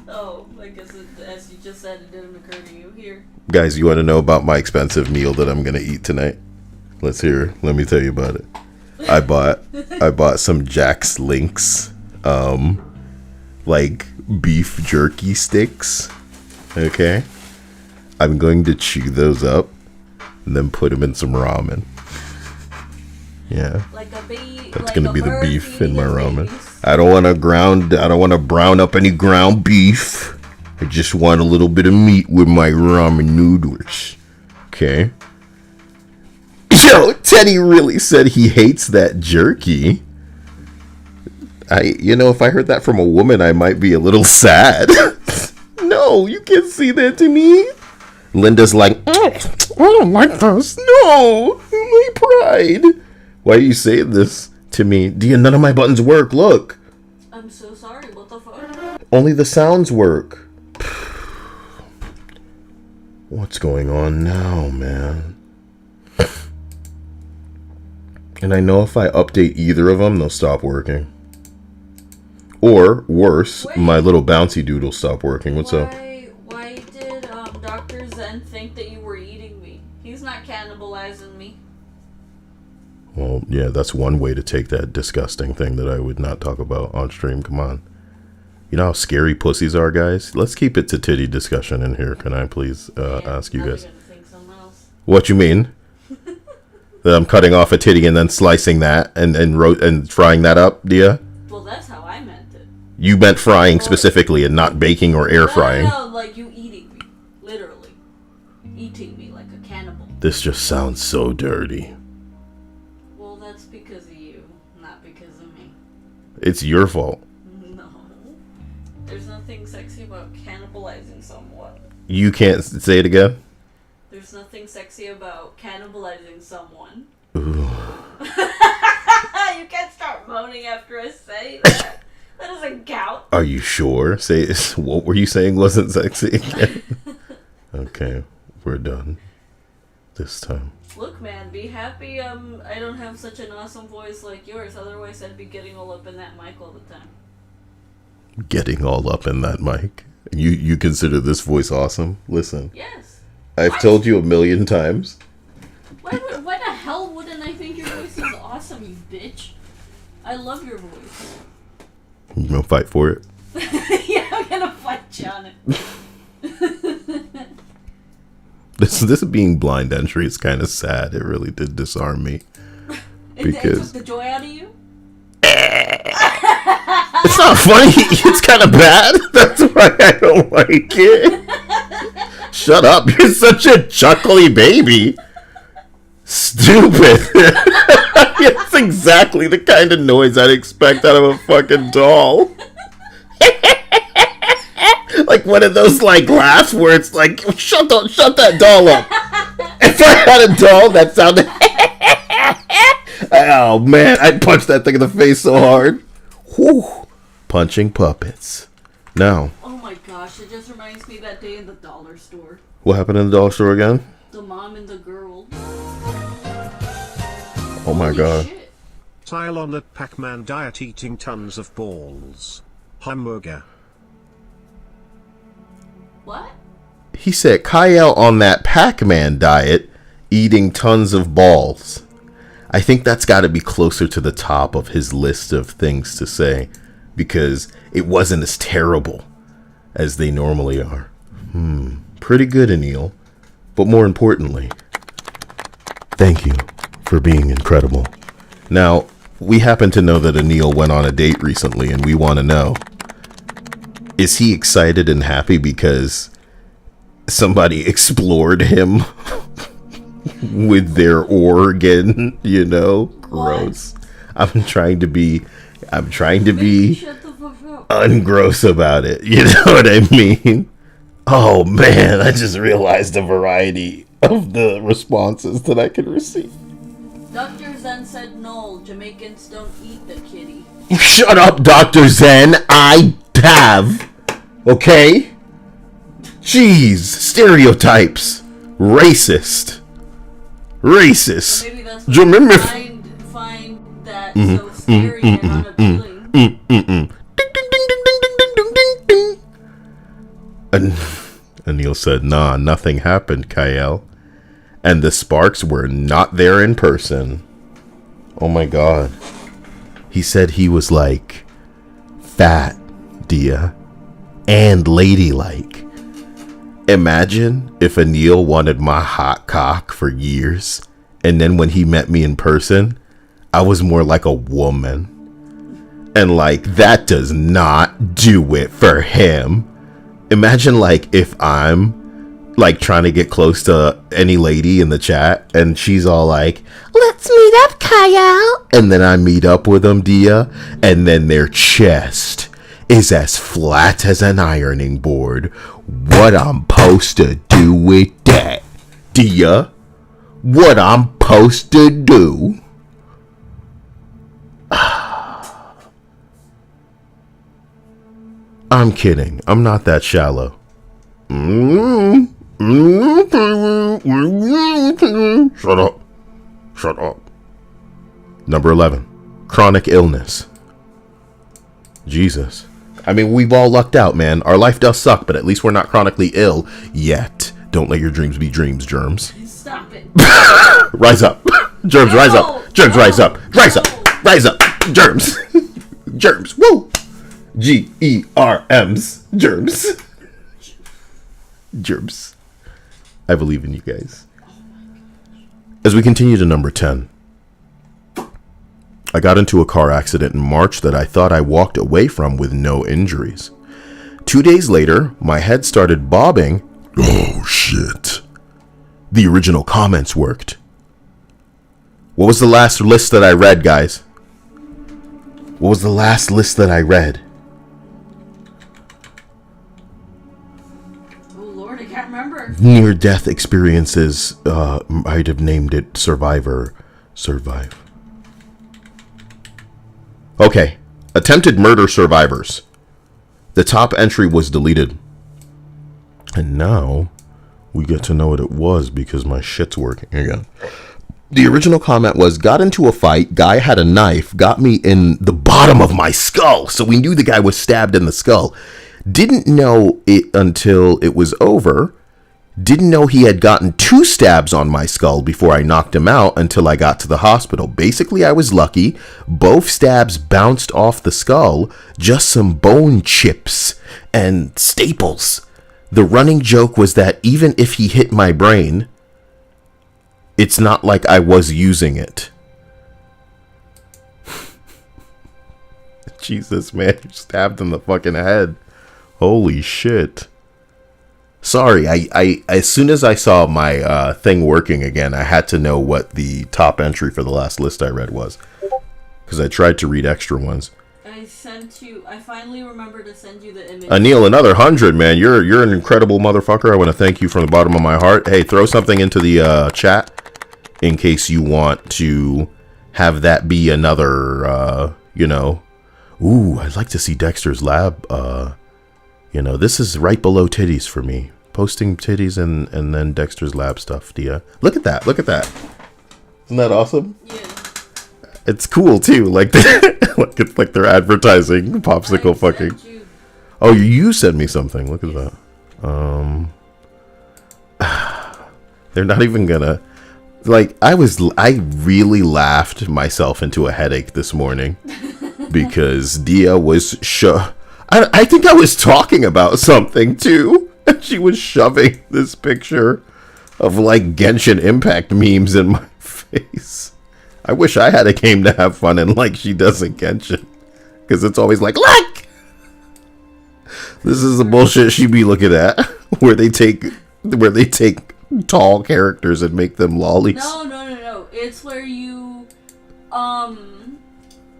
Oh, I guess as you just said, it didn't occur to you. Here. Guys, you want to know about my expensive meal that I'm going to eat tonight? Let's hear. Let me tell you about it. I bought some Jack's Links, like beef jerky sticks. Okay? I'm going to chew those up and then put them in some ramen. Yeah. Like a bee. That's like gonna a be the bird beef in my feeding ramen. babies. I don't want to brown up any ground beef. I just want a little bit of meat with my ramen noodles. Okay. Yo, Teddy really said he hates that jerky. If I heard that from a woman, I might be a little sad. No, you can't say that to me. Linda's like, I don't like this. No, my pride. Why are you saying this to me? Dia, none of my buttons work. Look. I'm so sorry. What the fuck? Only the sounds work. What's going on now, man? And I know if I update either of them, they'll stop working. Or, worse, my little bouncy doodle stop working. What's up? Why did Dr. Zen think that you were eating me? He's not cannibalizing me. Well, yeah, that's one way to take that disgusting thing that I would not talk about on stream. Come on. You know how scary pussies are, guys? Let's keep it to titty discussion in here. Can I please ask you guys? What you mean? That I'm cutting off a titty and then slicing that and frying that up, Dia? Well, that's how I meant it. You meant frying specifically and not baking or air frying. No, like you eating me. Literally. Eating me like a cannibal. This just sounds so dirty. Well, that's because of you, not because of me. It's your fault. No. There's nothing sexy about cannibalizing someone. You can't say it again? There's nothing sexy about cannibalizing someone. Ooh. You can't start moaning after I say that. That doesn't count. Are you sure? Say what were you saying wasn't sexy again? Okay, we're done. This time. Look, man, be happy I don't have such an awesome voice like yours. Otherwise, I'd be getting all up in that mic all the time. Getting all up in that mic? You consider this voice awesome? Listen. Yes. I've told you 1,000,000 times. Why the hell wouldn't I think your voice is awesome, you bitch? I love your voice. You gonna fight for it? Yeah, I'm gonna fight you on it. This being blind entry is kind of sad. It really did disarm me. It took the joy out of you? It's not funny. It's kind of bad. That's why I don't like it. Shut up. You're such a chuckly baby. Stupid. It's exactly the kind of noise I'd expect out of a fucking doll. Like one of those like laughs where it's like, shut that doll up. If I had a doll that sounded oh man, I'd punch that thing in the face so hard. Whew. Punching puppets. Now. Oh my gosh, it just reminds me of that day in the dollar store. What happened in the dollar store again? The mom and the girl. Oh my god. Shit. Tile on that Pac-Man diet eating tons of balls. Hamburger. What? He said Kyle on that Pac-Man diet eating tons of balls. I think that's got to be closer to the top of his list of things to say because it wasn't as terrible as they normally are. Pretty good, Anil. But more importantly, thank you for being incredible. Now, we happen to know that Anil went on a date recently, and we want to know, is he excited and happy because somebody explored him with their organ, you know? Gross. I'm trying to be Shut the fuck up. ungross about it. You know what I mean? Oh man, I just realized the variety of the responses that I can receive. Dr. Zen said no, Jamaicans don't eat the kitty. Shut up, Dr. Zen. I have. Okay? Jeez, stereotypes. Racist. So maybe that's why Remember- you find that so scary and unappealing. Ding, ding, ding, ding, ding, ding, ding. And Anil said, nah, nothing happened, Kyle. And the sparks were not there in person. Oh my god. He said he was like fat, Dia, and ladylike. Imagine if Anil wanted my hot cock for years, and then when he met me in person, I was more like a woman. And like, that does not do it for him. Imagine like if I'm like trying to get close to any lady in the chat and she's all like, let's meet up, Kyle. And then I meet up with them, Dia, and then their chest is as flat as an ironing board. What I'm supposed to do with that, Dia? What I'm supposed to do? I'm kidding. I'm not that shallow. Shut up. Shut up. Number 11. Chronic illness. Jesus. I mean, we've all lucked out, man. Our life does suck, but at least we're not chronically ill yet. Don't let your dreams be dreams, germs. Stop it. Rise up. Germs, rise up. Germs, rise up. Rise up. Rise up. Germs. Germs. Woo. Germs. Germs. Germs. I believe in you guys. As we continue to number 10. I got into a car accident in March that I thought I walked away from with no injuries. 2 days later, my head started bobbing. Oh, shit. The original comments worked. What was the last list that I read, guys? What was the last list that I read? Oh Lord, I can't remember. Near-death experiences. I'd have named it Survivor. Survive. Okay. Attempted murder survivors. The top entry was deleted. And now we get to know what it was because my shit's working again. The original comment was, got into a fight, guy had a knife, got me in the bottom of my skull. So we knew the guy was stabbed in the skull. Didn't know it until it was over. Didn't know he had gotten 2 stabs on my skull before I knocked him out until I got to the hospital. Basically, I was lucky. Both stabs bounced off the skull. Just some bone chips and staples. The running joke was that even if he hit my brain, it's not like I was using it. Jesus, man, you're stabbed in the fucking head. Holy shit. Sorry, I as soon as I saw my thing working again, I had to know what the top entry for the last list I read was. Because I tried to read extra ones. I finally remember to send you the image. Anil, another 100, man. You're an incredible motherfucker. I want to thank you from the bottom of my heart. Hey, throw something into the chat in case you want to have that be another, you know. Ooh, I'd like to see Dexter's lab. You know, this is right below titties for me. Posting titties and then Dexter's lab stuff, Dia. Look at that. Look at that. Isn't that awesome? Yeah. It's cool, too. Like, like it's like they're advertising popsicle fucking. Oh, you sent me something. Look at that. They're not even gonna. Like, I really laughed myself into a headache this morning because Dia was I think I was talking about something too, and she was shoving this picture of like Genshin Impact memes in my face. I wish I had a game to have fun in like she does in Genshin, because it's always like, look, this is the bullshit she be looking at, where they take tall characters and make them lollies. No. It's where you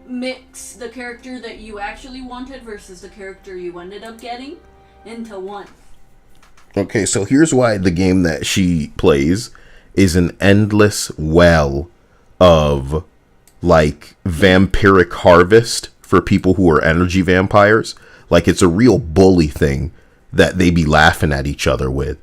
mix the character that you actually wanted versus the character you ended up getting into one. Okay, so here's why the game that she plays is an endless well of, like, vampiric harvest for people who are energy vampires. Like, it's a real bully thing that they be laughing at each other with.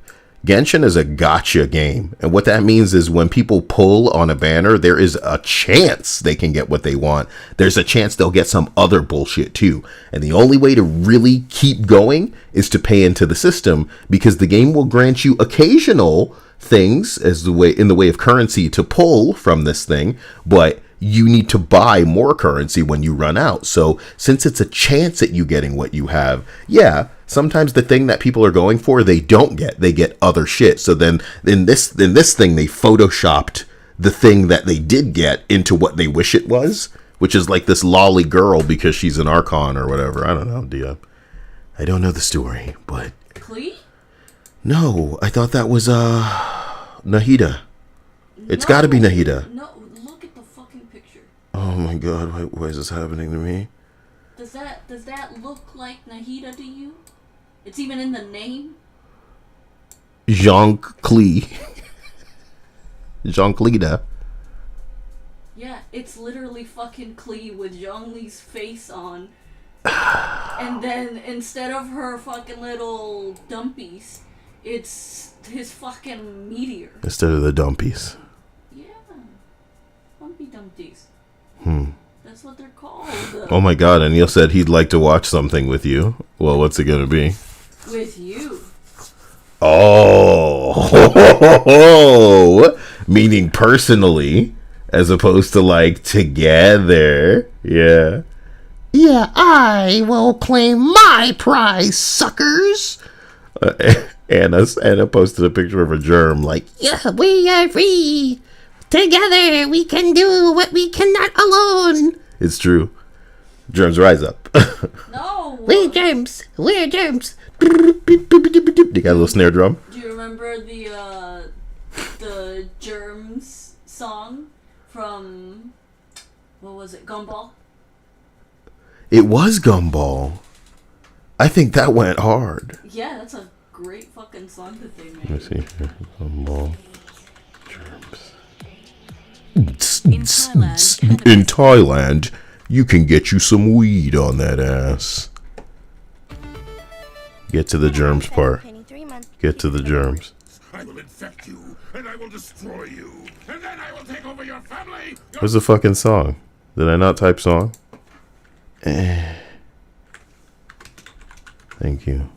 Genshin is a gotcha game, and what that means is when people pull on a banner, there is a chance they can get what they want. There's a chance they'll get some other bullshit too, and the only way to really keep going is to pay into the system, because the game will grant you occasional things as the way in the way of currency to pull from this thing, but you need to buy more currency when you run out. So since it's a chance at you getting what you have, yeah, sometimes the thing that people are going for, they don't get. They get other shit. So then in this thing, they photoshopped the thing that they did get into what they wish it was, which is like this lolly girl because she's an Archon or whatever. I don't know, Dia. I don't know the story, but... Klee? No, I thought that was, Nahida. It's gotta be Nahida. No, look at the fucking picture. Oh my god, why is this happening to me? Does that look like Nahida to you? It's even in the name? Jean-Clee. Jean-Cleda. Yeah, it's literally fucking Klee with Zhongli's face on. And then instead of her fucking little dumpies, it's his fucking meteor. Instead of the dumpies. Yeah. Humpy Dumpties. That's what they're called. Oh my god, and Neil said he'd like to watch something with you. Well, what's it gonna be? With you. Oh, meaning personally, as opposed to like together. Yeah. Yeah, I will claim my prize, suckers. Anna posted a picture of a germ like, Yeah, we are free. Together we can do what we cannot alone. it's true. Germs rise up. No. We're germs. We're germs. You got a little snare drum? Do you remember the Germs song from, what was it, Gumball? It was Gumball. I think that went hard. Yeah, that's a great fucking song that they Let me made. see here. Gumball. Germs. In Thailand, you can get you some weed on that ass. Get to the germs part. Get to the germs. I will infect you, and I will destroy you, and then I will take over your family. Where's the fucking song? Did I not type song? Thank you.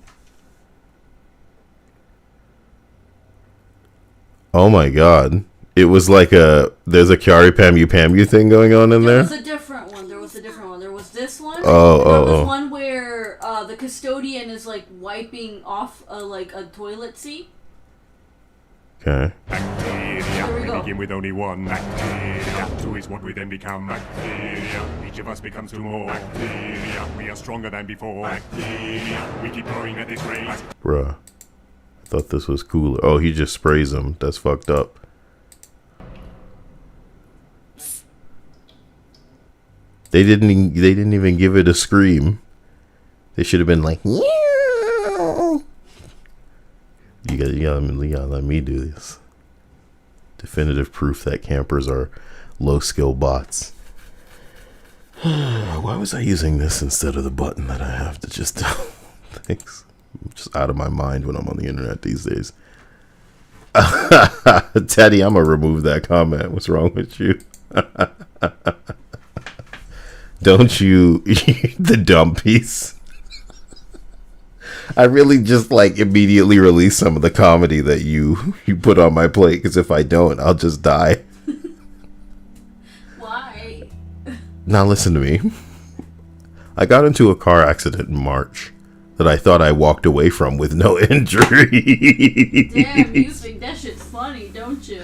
Oh my god. It was like there's a Kyari Pamu thing going on in There there? was a different one. There was this one. Oh. There was one where the custodian is like wiping off like a toilet seat. Okay. Bacteria. Here we go. Begin with only one bacteria. Two is what we then become. Bacteria. Each of us becomes two more. Bacteria. We are stronger than before. Bacteria. We keep growing at this rate. Bruh. I thought this was cooler. Oh, he just sprays them. That's fucked up. They didn't even give it a scream. They should have been like, "Meow." You gotta let me do this. Definitive proof that campers are low skill bots. Why was I using this instead of the button that I have to just tell things? I'm just out of my mind when I'm on the internet these days. Teddy, I'm gonna remove that comment. What's wrong with you? Don't you the dumpies? I really just like immediately release some of the comedy that you put on my plate, because if I don't, I'll just die. Why? Now listen to me. I got into a car accident in March that I thought I walked away from with no injury. Damn, you think that shit's funny, don't you?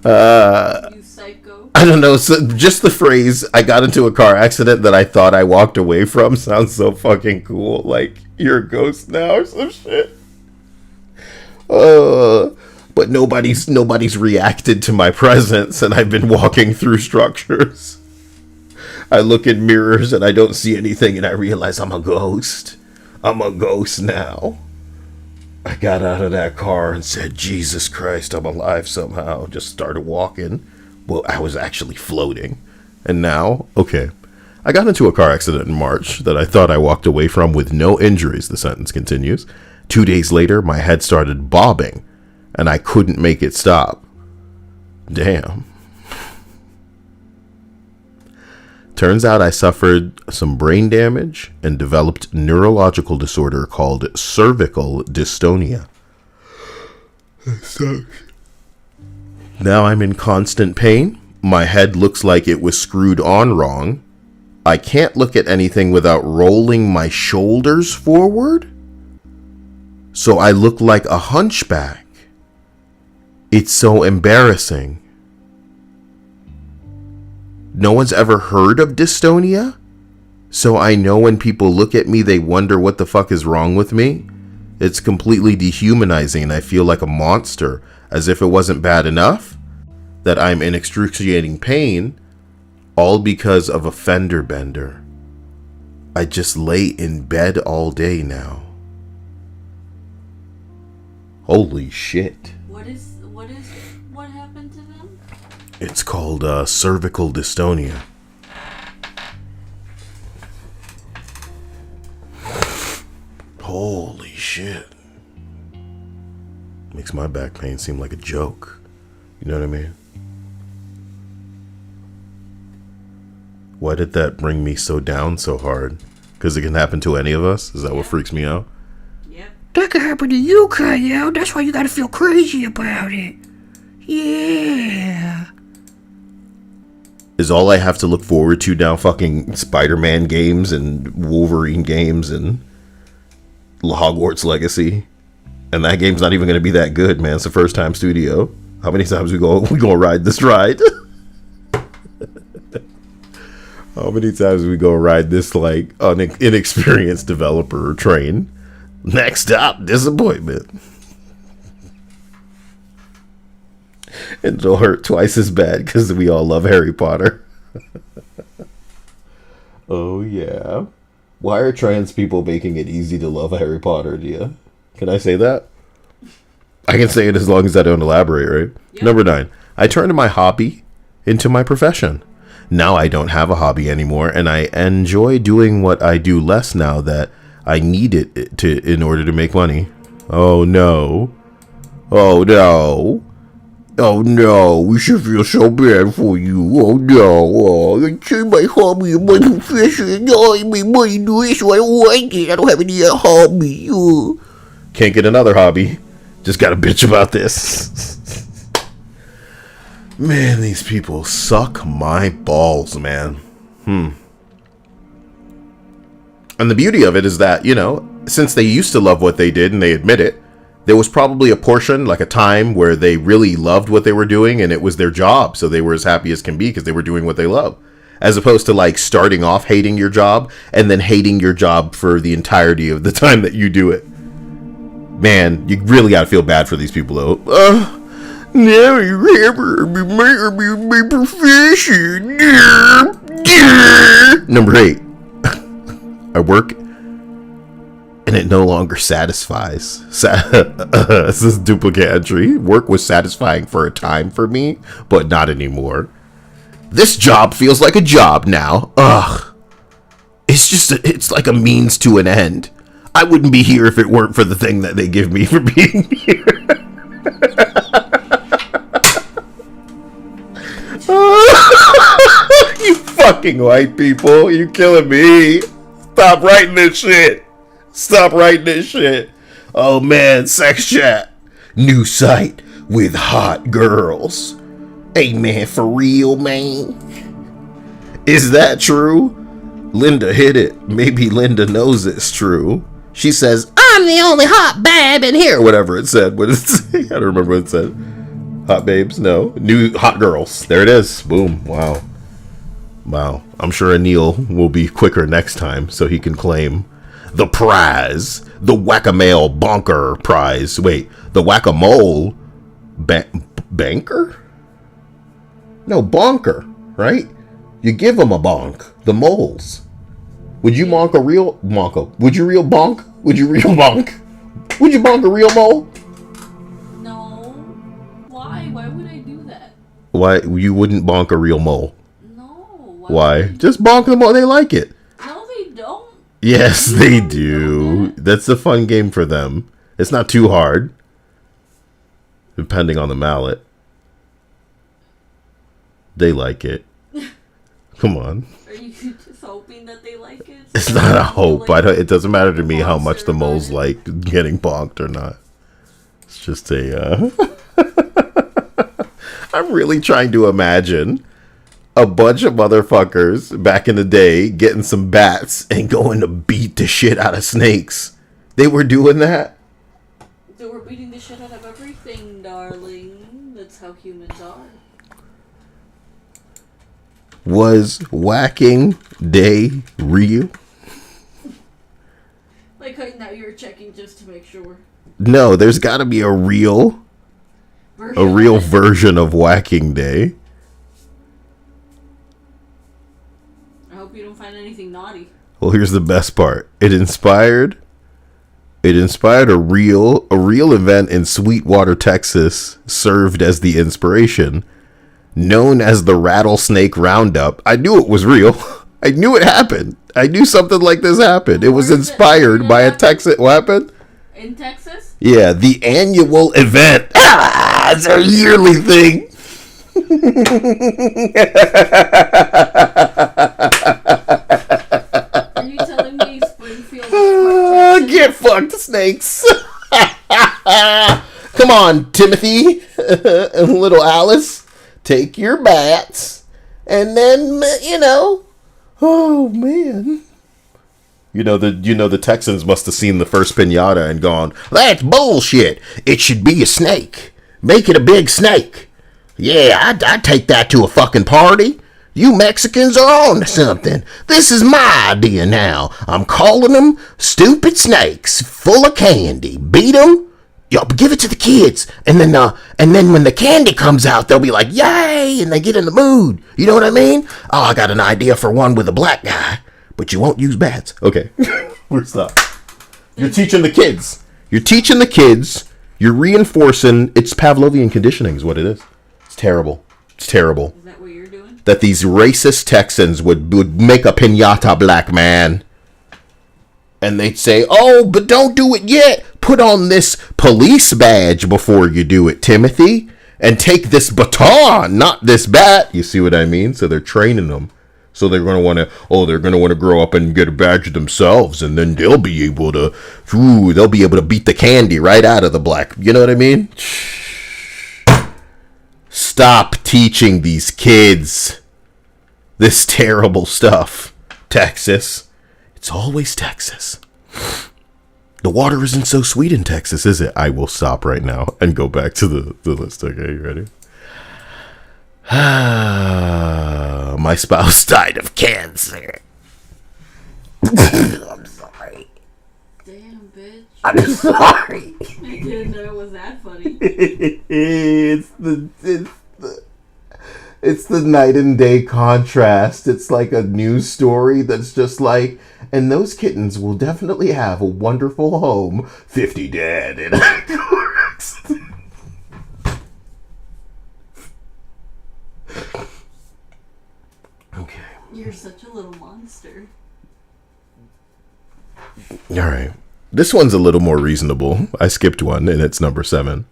You psycho. I don't know. So just the phrase "I got into a car accident that I thought I walked away from" sounds so fucking cool. Like you're a ghost now or some shit. But but nobody's reacted to my presence, and I've been walking through structures. I look in mirrors and I don't see anything, and I realize I'm a ghost. I'm a ghost now. I got out of that car and said, Jesus Christ, I'm alive somehow. Just started walking. Well, I was actually floating. And now, okay, I got into a car accident in March that I thought I walked away from with no injuries, the sentence continues. 2 days later, my head started bobbing, and I couldn't make it stop. Damn. Turns out I suffered some brain damage and developed neurological disorder called cervical dystonia. That sucks. Now I'm in constant pain. My head looks like it was screwed on wrong. I can't look at anything without rolling my shoulders forward. So I look like a hunchback. It's so embarrassing. No one's ever heard of dystonia? So I know when people look at me, they wonder what the fuck is wrong with me. It's completely dehumanizing, and I feel like a monster, as if it wasn't bad enough that I'm in excruciating pain, all because of a fender bender. I just lay in bed all day now. Holy shit. What happened to them? It's called cervical dystonia. Holy shit. Makes my back pain seem like a joke. You know what I mean? Why did that bring me so down so hard? Because it can happen to any of us? Is that what freaks me out? Yep. That could happen to you, Kyle. That's why you gotta feel crazy about it. Yeah. Is all I have to look forward to now fucking Spider-Man games and Wolverine games and Hogwarts Legacy? And that game's not even going to be that good, man. It's the first time studio. How many times we gonna ride this ride? How many times we go ride this like inexperienced developer train? Next stop, disappointment. And it'll hurt twice as bad because we all love Harry Potter. Oh yeah. Why are trans people making it easy to love Harry Potter, Dia? Can I say that? I can say it as long as I don't elaborate, right? Yep. Number 9. I turned my hobby into my profession. Now I don't have a hobby anymore, and I enjoy doing what I do less now that I need it in order to make money. Oh no. Oh no. Oh no, we should feel so bad for you. Oh no, I turned my hobby into my profession. No, I make money doing it, so I don't like it. I don't have any other hobby. Can't get another hobby. Just gotta bitch about this. Man, these people suck my balls, man. And the beauty of it is that, you know, since they used to love what they did and they admit it, there was probably a portion, like a time, where they really loved what they were doing and it was their job. So they were as happy as can be because they were doing what they love. As opposed to like starting off hating your job and then hating your job for the entirety of the time that you do it. Man, you really gotta feel bad for these people though. Now you ever be my profession. Number 8. I work and it no longer satisfies. This is duplicate entry. Work was satisfying for a time for me, but not anymore. This job feels like a job now. Ugh. It's like a means to an end. I wouldn't be here if it weren't for the thing that they give me for being here. You fucking white people. You killing me. Stop writing this shit. Stop writing this shit. Oh man, sex chat. New site with hot girls. Hey man, for real, man. Is that true? Linda hit it. Maybe Linda knows it's true. She says, I'm the only hot babe in here. Whatever it said. What did it say? I don't remember what it said. Hot babes? No. New hot girls. There it is. Boom. Wow. Wow. I'm sure Anil will be quicker next time so he can claim the prize. The whack-a-mole bonker prize. Wait. The whack-a-mole Banker? No, bonker, right? You give them a bonk. The moles. Would you bonk a real monko? Would you real bonk? Would you real bonk? Would you bonk a real mole? No. Why? Why would I do that? Why you wouldn't bonk a real mole? No. Why? Just bonk them all. They like it. No, they don't. Yes, they do. That's a fun game for them. It's not too hard. Depending on the mallet. They like it. Come on. Are you just hoping that they like it? It's not a hope. It doesn't matter to me how much the moles like getting bonked or not. It's just a... I'm really trying to imagine a bunch of motherfuckers back in the day getting some bats and going to beat the shit out of snakes. They were doing that? They were beating the shit out of everything, darling. That's how humans are. Was whacking day real? Like now you're checking just to make sure. No, there's got to be a real version of whacking day. I hope you don't find anything naughty. Well, here's the best part. It inspired a real event in Sweetwater, Texas, served as the inspiration, known as the Rattlesnake Roundup. I knew it was real. I knew it happened. I knew something like this happened. It was inspired by a Texas. What happened? In Texas? Yeah, the annual event. It's a yearly thing. Are you telling me Springfield? Get fucked, snakes. Come on, Timothy and little Alice. Take your bats. And then, oh, man. The Texans must have seen the first piñata and gone, that's bullshit. It should be a snake. Make it a big snake. Yeah, I'd take that to a fucking party. You Mexicans are on to something. This is my idea now. I'm calling them stupid snakes full of candy. Beat them. Yo, give it to the kids. And then when the candy comes out, they'll be like, yay, and they get in the mood. You know what I mean? Oh, I got an idea for one with a black guy. But you won't use bats. Okay. We're stopped. You're teaching the kids. You're reinforcing. It's Pavlovian conditioning is what it is. It's terrible. Is that what you're doing? That these racist Texans would make a piñata black man. And they'd say, oh, but don't do it yet. Put on this police badge before you do it, Timothy. And take this baton, not this bat. You see what I mean? So they're training them. So they're going to want to grow up and get a badge themselves. And then they'll be able to beat the candy right out of the black. You know what I mean? Stop teaching these kids this terrible stuff. Texas. It's always Texas. The water isn't so sweet in Texas, is it? I will stop right now and go back to the list. Okay, you ready? My spouse died of cancer. I'm sorry. Damn, bitch. I'm sorry. I didn't know it was that funny. It's the night and day contrast. It's like a news story that's just like, and those kittens will definitely have a wonderful home. 50 dead in a car accident. Okay. You're such a little monster. All right. This one's a little more reasonable. I skipped one, and it's number 7.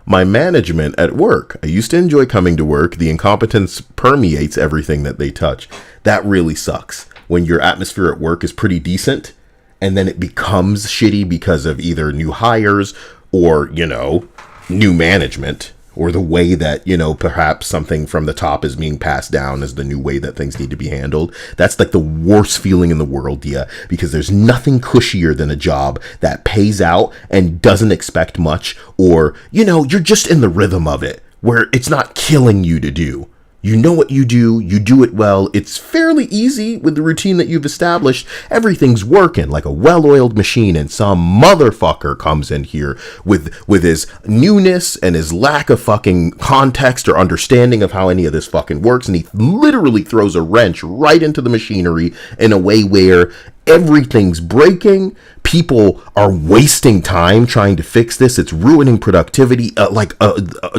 My management at work. I used to enjoy coming to work. The incompetence permeates everything that they touch. That really sucks. When your atmosphere at work is pretty decent, and then it becomes shitty because of either new hires or, new management. Or the way that, perhaps something from the top is being passed down as the new way that things need to be handled. That's like the worst feeling in the world, because there's nothing cushier than a job that pays out and doesn't expect much, or, you're just in the rhythm of it, where it's not killing you to do. You know what you do it well. It's fairly easy with the routine that you've established. Everything's working like a well-oiled machine, and some motherfucker comes in here with his newness and his lack of fucking context or understanding of how any of this fucking works, and he literally throws a wrench right into the machinery in a way where everything's breaking. People are wasting time trying to fix this. It's ruining productivity,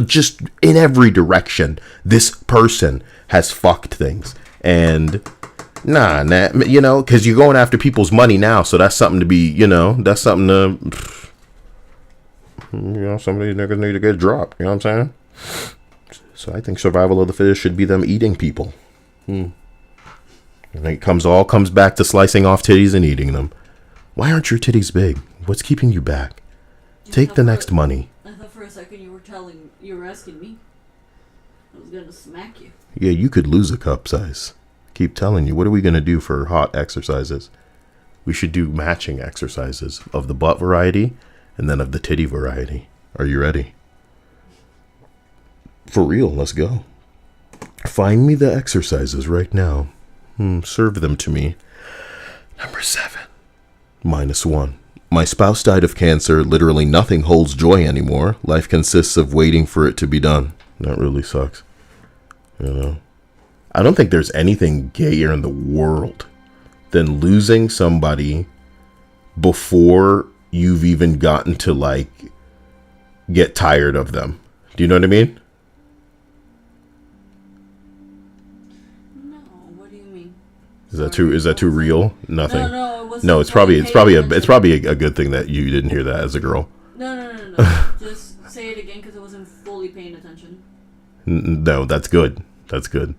just in every direction. This person has fucked things. And because you're going after people's money now. So that's something to be, that's something to, some of these niggas need to get dropped. You know what I'm saying? So I think survival of the fittest should be them eating people. And it comes back to slicing off titties and eating them. Why aren't your titties big? What's keeping you back? Take the next money. I thought for a second you were asking me. I was gonna smack you. Yeah, you could lose a cup size. Keep telling you. What are we gonna do for hot exercises? We should do matching exercises of the butt variety and then of the titty variety. Are you ready? For real, let's go. Find me the exercises right now. Serve them to me. Number 7. -1. My spouse died of cancer. Literally nothing holds joy anymore. Life consists of waiting for it to be done. That really sucks. I don't think there's anything gayer in the world than losing somebody before you've even gotten to get tired of them. Do you know what I mean? Is that too real? Nothing. No, it wasn't. No, it's probably a good thing that you didn't hear that as a girl. No. Just say it again because I wasn't fully paying attention. No, that's good. That's good.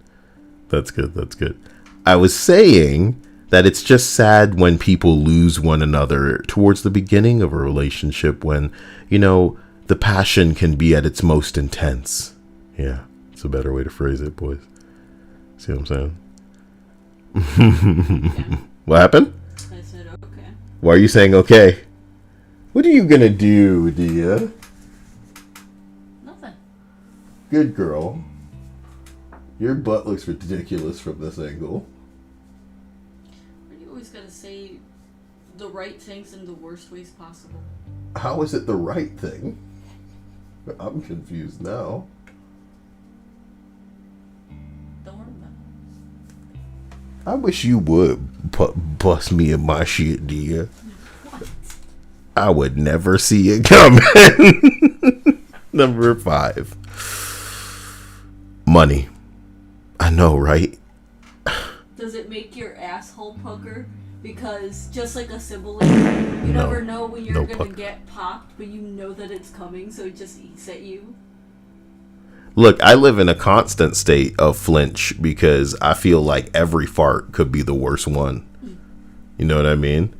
I was saying that it's just sad when people lose one another towards the beginning of a relationship when, the passion can be at its most intense. Yeah, it's a better way to phrase it, boys. See what I'm saying? What happened? I said okay. Why are you saying okay? What are you gonna do, Dia? Nothing. Good girl. Your butt looks ridiculous from this angle. Why do you always gotta say the right things in the worst ways possible? How is it the right thing? I'm confused now. Don't worry about it. I wish you would bust me in my shit, dear. What? I would never see it coming. Number 5. Money. I know, right? Does it make your asshole pucker? Because just like a sibling, you never know when you're gonna get popped, but you know that it's coming, so it just eats at you. Look, I live in a constant state of flinch because I feel like every fart could be the worst one. You know what I mean?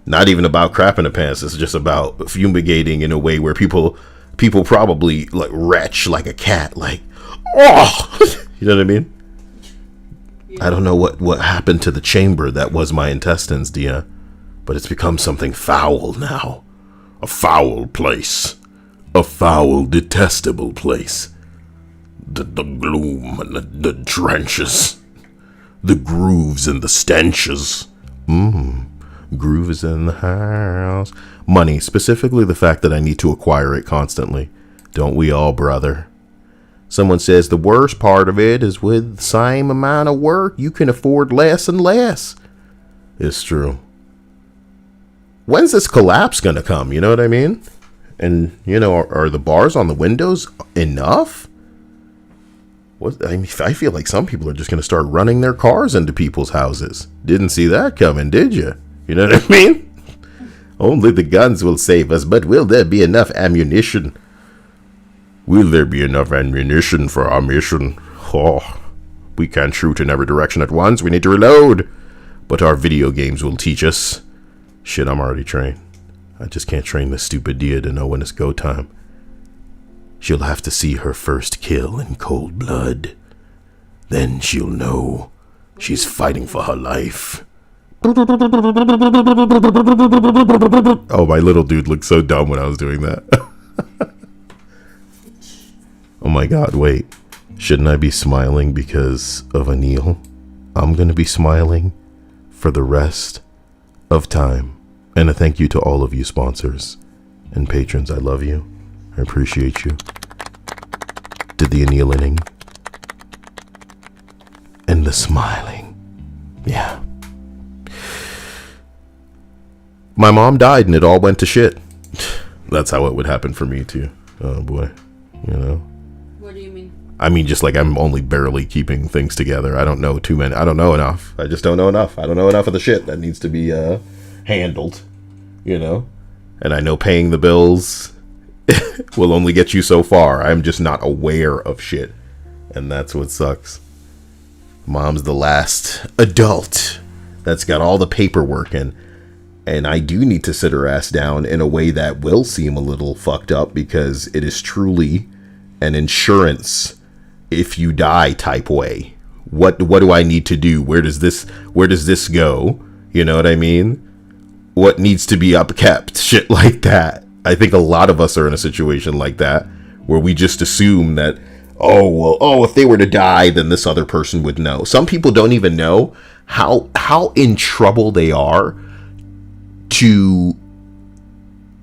Not even about crap in the pants. It's just about fumigating in a way where people probably retch like a cat, oh, you know what I mean? Yeah. I don't know what happened to the chamber that was my intestines, Dia, but it's become something foul now. A foul place. A foul, detestable place. The gloom and the trenches. The grooves and the stenches. Grooves in the house. Money, specifically the fact that I need to acquire it constantly. Don't we all, brother? Someone says the worst part of it is with the same amount of work, you can afford less and less. It's true. When's this collapse gonna come? You know what I mean? And, are the bars on the windows enough? I feel like some people are just going to start running their cars into people's houses. Didn't see that coming, did you? You know what I mean? Only the guns will save us, but will there be enough ammunition? Will there be enough ammunition for our mission? Oh, we can't shoot in every direction at once. We need to reload. But our video games will teach us. Shit, I'm already trained. I just can't train this stupid Dia to know when it's go time. She'll have to see her first kill in cold blood. Then she'll know she's fighting for her life. Oh, my little dude looked so dumb when I was doing that. Oh my god, wait. Shouldn't I be smiling because of Anil? I'm gonna be smiling for the rest of time. And a thank you to all of you sponsors and patrons. I love you. I appreciate you. Did the Aniling and the smiling. Yeah. My mom died and it all went to shit. That's how it would happen for me too. Oh boy. You know? What do you mean? I mean, just like I'm only barely keeping things together. I don't know too many. I don't know enough. I just don't know enough. I don't know enough of the shit that needs to be handled. You know? And I know paying the bills will only get you so far. I'm just not aware of shit. And that's what sucks. Mom's the last adult that's got all the paperwork in. And I do need to sit her ass down in a way that will seem a little fucked up because it is truly an insurance if you die type way. What do I need to do? Where does this go? You know what I mean? What needs to be upkept? Shit like that. I think a lot of us are in a situation like that where we just assume that, if they were to die, then this other person would know. Some people don't even know how in trouble they are to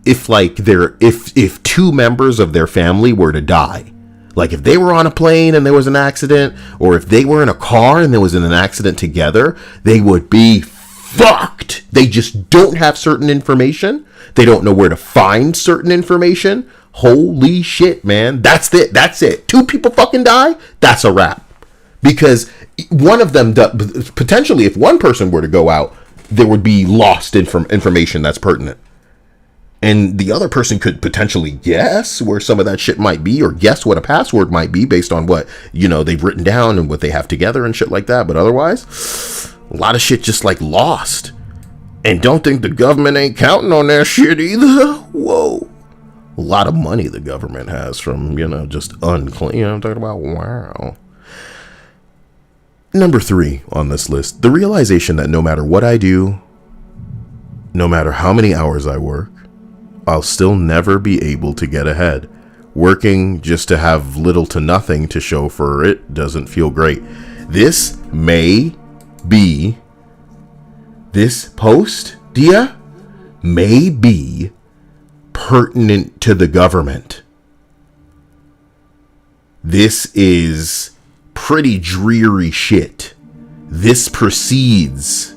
if two members of their family were to die. Like if they were on a plane and there was an accident, or if they were in a car and there was an accident together, they would be fucked. They just don't have certain information. They don't know where to find certain information. Holy shit, man. That's it. Two people fucking die. That's a wrap. Because one of them, potentially, if one person were to go out, there would be lost information that's pertinent. And the other person could potentially guess where some of that shit might be, or guess what a password might be based on what, they've written down and what they have together and shit like that. But otherwise, a lot of shit just like lost. And don't think the government ain't counting on that shit either. Whoa. A lot of money the government has from, just unclean. I'm talking about, wow. Number 3 on this list, the realization that no matter what I do, no matter how many hours I work, I'll still never be able to get ahead. Working just to have little to nothing to show for it doesn't feel great. This post, Dia, may be pertinent to the government. This is pretty dreary shit. This precedes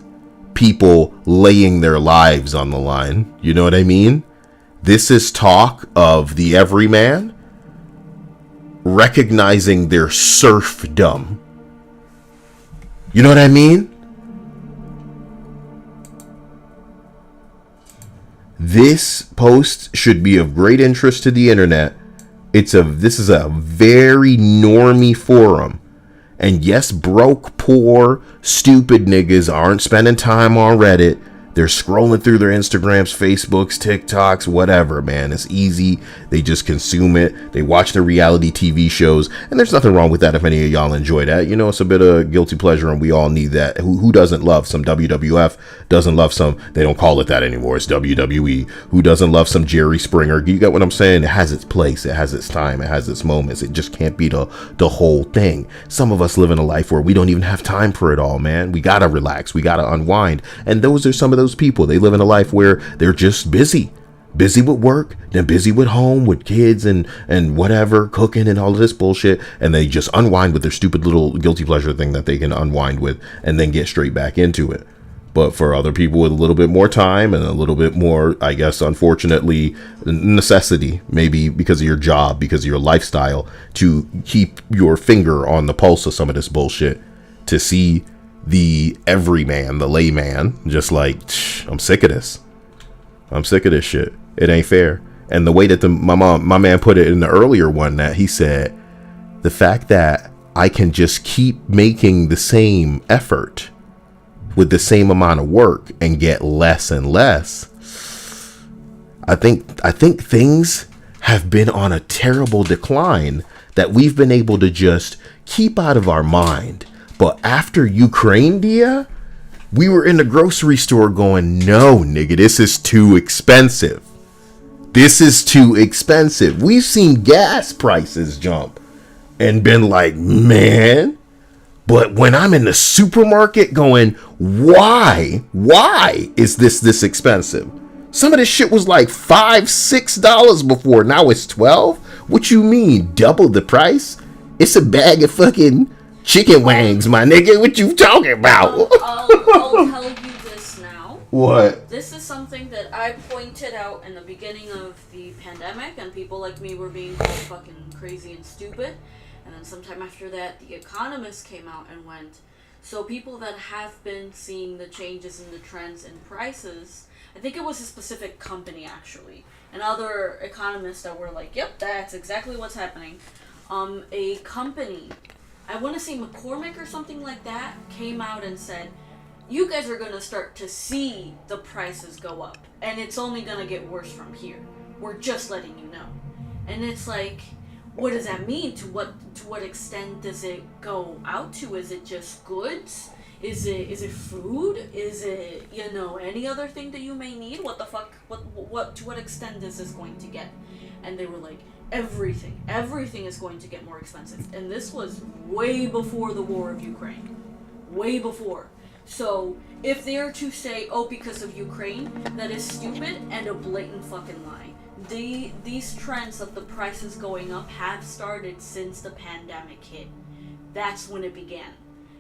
people laying their lives on the line. You know what I mean? This is talk of the everyman recognizing their serfdom. You know what I mean? This post should be of great interest to the internet. This is a very normie forum. And yes, broke, poor, stupid niggas aren't spending time on Reddit. They're scrolling through their Instagrams, Facebooks, TikToks, whatever, man. It's easy. They just consume it. They watch the reality TV shows. And there's nothing wrong with that if any of y'all enjoy that. It's a bit of guilty pleasure and we all need that. Who doesn't love some WWF? Doesn't love some, they don't call it that anymore. It's WWE. Who doesn't love some Jerry Springer? You got what I'm saying? It has its place. It has its time. It has its moments. It just can't be the whole thing. Some of us live in a life where we don't even have time for it all, man. We gotta relax. We gotta unwind. And those are some of those people. They live in a life where they're just busy with work, then busy with home, with kids and whatever, cooking and all of this bullshit, and they just unwind with their stupid little guilty pleasure thing that they can unwind with and then get straight back into it. But for other people with a little bit more time and a little bit more, I guess, unfortunately, necessity, maybe because of your job, because of your lifestyle, to keep your finger on the pulse of some of this bullshit, to see the everyman, the layman, just like, I'm sick of this. I'm sick of this shit. It ain't fair. And the way that my man put it in the earlier one, that he said, the fact that I can just keep making the same effort with the same amount of work and get less and less. I think things have been on a terrible decline that we've been able to just keep out of our mind. But after Ukraine, Dia, we were in the grocery store going, no, nigga, this is too expensive. This is too expensive. We've seen gas prices jump and been like, man, but when I'm in the supermarket going, why is this expensive? Some of this shit was like $5-6 before. Now it's 12. What you mean? Double the price? It's a bag of fucking chicken wings, my nigga. What you talking about? I'll tell you this now. What? This is something that I pointed out in the beginning of the pandemic, and people like me were being called fucking crazy and stupid. And then sometime after that, The Economist came out and went, so people that have been seeing the changes in the trends in prices, I think it was a specific company actually, and other economists that were like, yep, that's exactly what's happening. A company, I want to say McCormick or something like that, came out and said, you guys are going to start to see the prices go up, and it's only going to get worse from here. We're just letting you know. And it's like, what does that mean? To what extent does it go out to? Is it just goods? Is it food? Is it, any other thing that you may need? What the fuck? What to what extent is this going to get? And they were like, everything is going to get more expensive. And this was way before the war of Ukraine. Way before. So if they are to say, oh, because of Ukraine, that is stupid and a blatant fucking lie. These trends of the prices going up have started since the pandemic hit. That's when it began.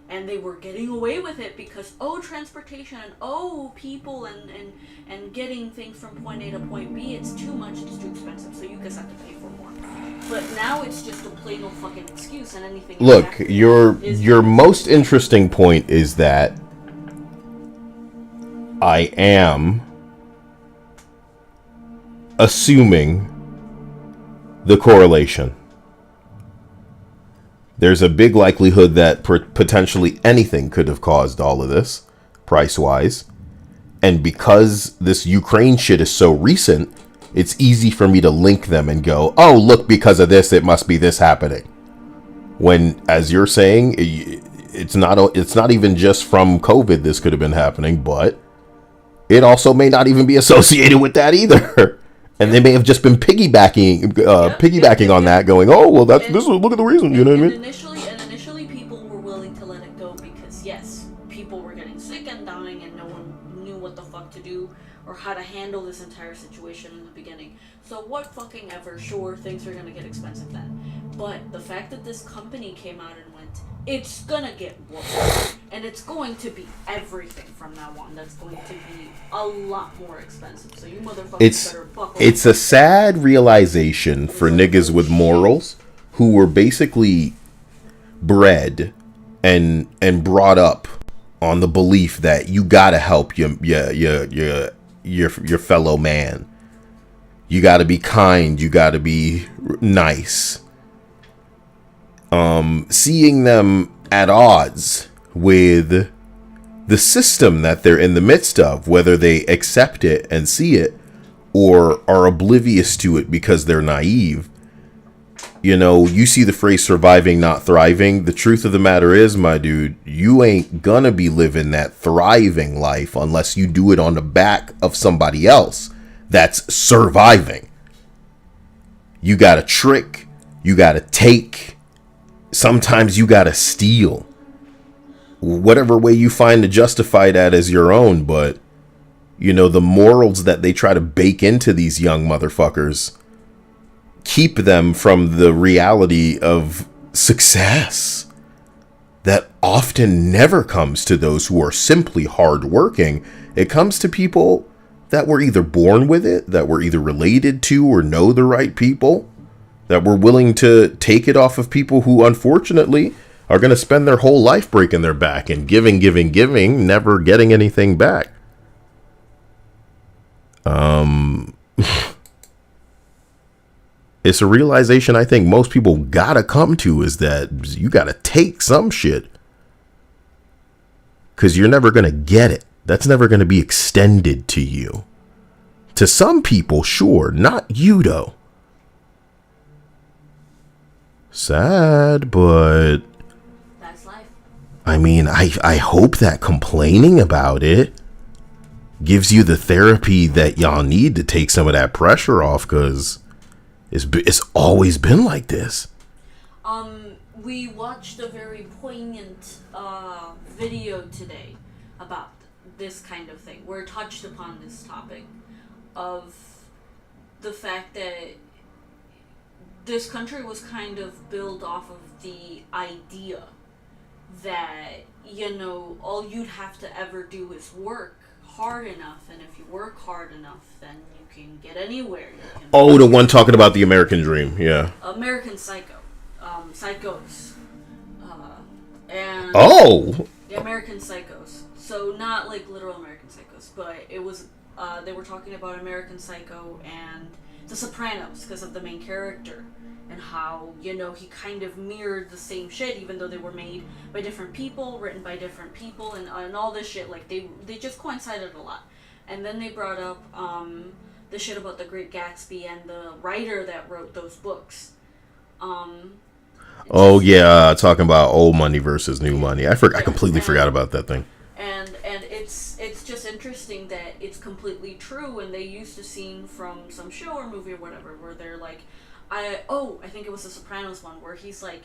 And they were getting away with it because, transportation and, people and getting things from point A to point B, it's too much, it's too expensive, so you guys have to pay for more. But now it's just a plain old fucking excuse, and anything... Look, your most interesting point is that I am assuming the correlation. There's a big likelihood that potentially anything could have caused all of this, price-wise. And because this Ukraine shit is so recent, it's easy for me to link them and go, oh, look, because of this, it must be this happening. When, as you're saying, it's not even just from COVID this could have been happening, but it also may not even be associated with that either. And they may have just been piggybacking on that, going, "Oh, well, look at the reason." You know what I mean? Initially, people were willing to let it go because yes, people were getting sick and dying, and no one knew what the fuck to do or how to handle this entire situation in the beginning. So what fucking ever? Sure, things are gonna get expensive then. But the fact that this company came out and went, it's gonna get worse, and it's going to be everything from now on. That's going to be a lot more expensive. So you motherfuckers better buckle. It's a sad realization for niggas with morals who were basically bred and brought up on the belief that you gotta help your fellow man. You gotta be kind. You gotta be nice. Seeing them at odds with the system that they're in the midst of, whether they accept it and see it or are oblivious to it because they're naive. You see the phrase surviving, not thriving. The truth of the matter is, my dude, you ain't gonna be living that thriving life unless you do it on the back of somebody else that's surviving. You gotta trick, you gotta take, sometimes you gotta steal. Whatever way you find to justify that as your own, but the morals that they try to bake into these young motherfuckers keep them from the reality of success that often never comes to those who are simply hardworking. It comes to people that were either born with it, that were either related to or know the right people, that were willing to take it off of people who unfortunately are going to spend their whole life breaking their back and giving, never getting anything back. It's a realization I think most people gotta come to, is that you gotta take some shit, because you're never gonna get it. That's never gonna be extended to you. To some people, sure, not you though. Sad, but that's life. I mean, I hope that complaining about it gives you the therapy that y'all need to take some of that pressure off, because it's always been like this. we watched a very poignant video today about this kind of thing, where it touched upon this topic of the fact that this country was kind of built off of the idea that, you know, all you'd have to ever do is work hard enough, and if you work hard enough, then you can get anywhere. Oh, the one talking about the American dream, yeah. American Psycho. Psychos. And Oh! the American Psychos. So not like literal American Psychos, but it was, they were talking about American Psycho and The Sopranos because of the main character and how, you know, he kind of mirrored the same shit even though they were made by different people, written by different people, and all this shit. Like, they just coincided a lot. And then they brought up the shit about The Great Gatsby and the writer that wrote those books. Oh yeah, talking about old money versus new money. I completely forgot about that thing. And it's just interesting that it's completely true, and they used a scene from some show or movie or whatever where they're like, I think it was the Sopranos one, where he's like,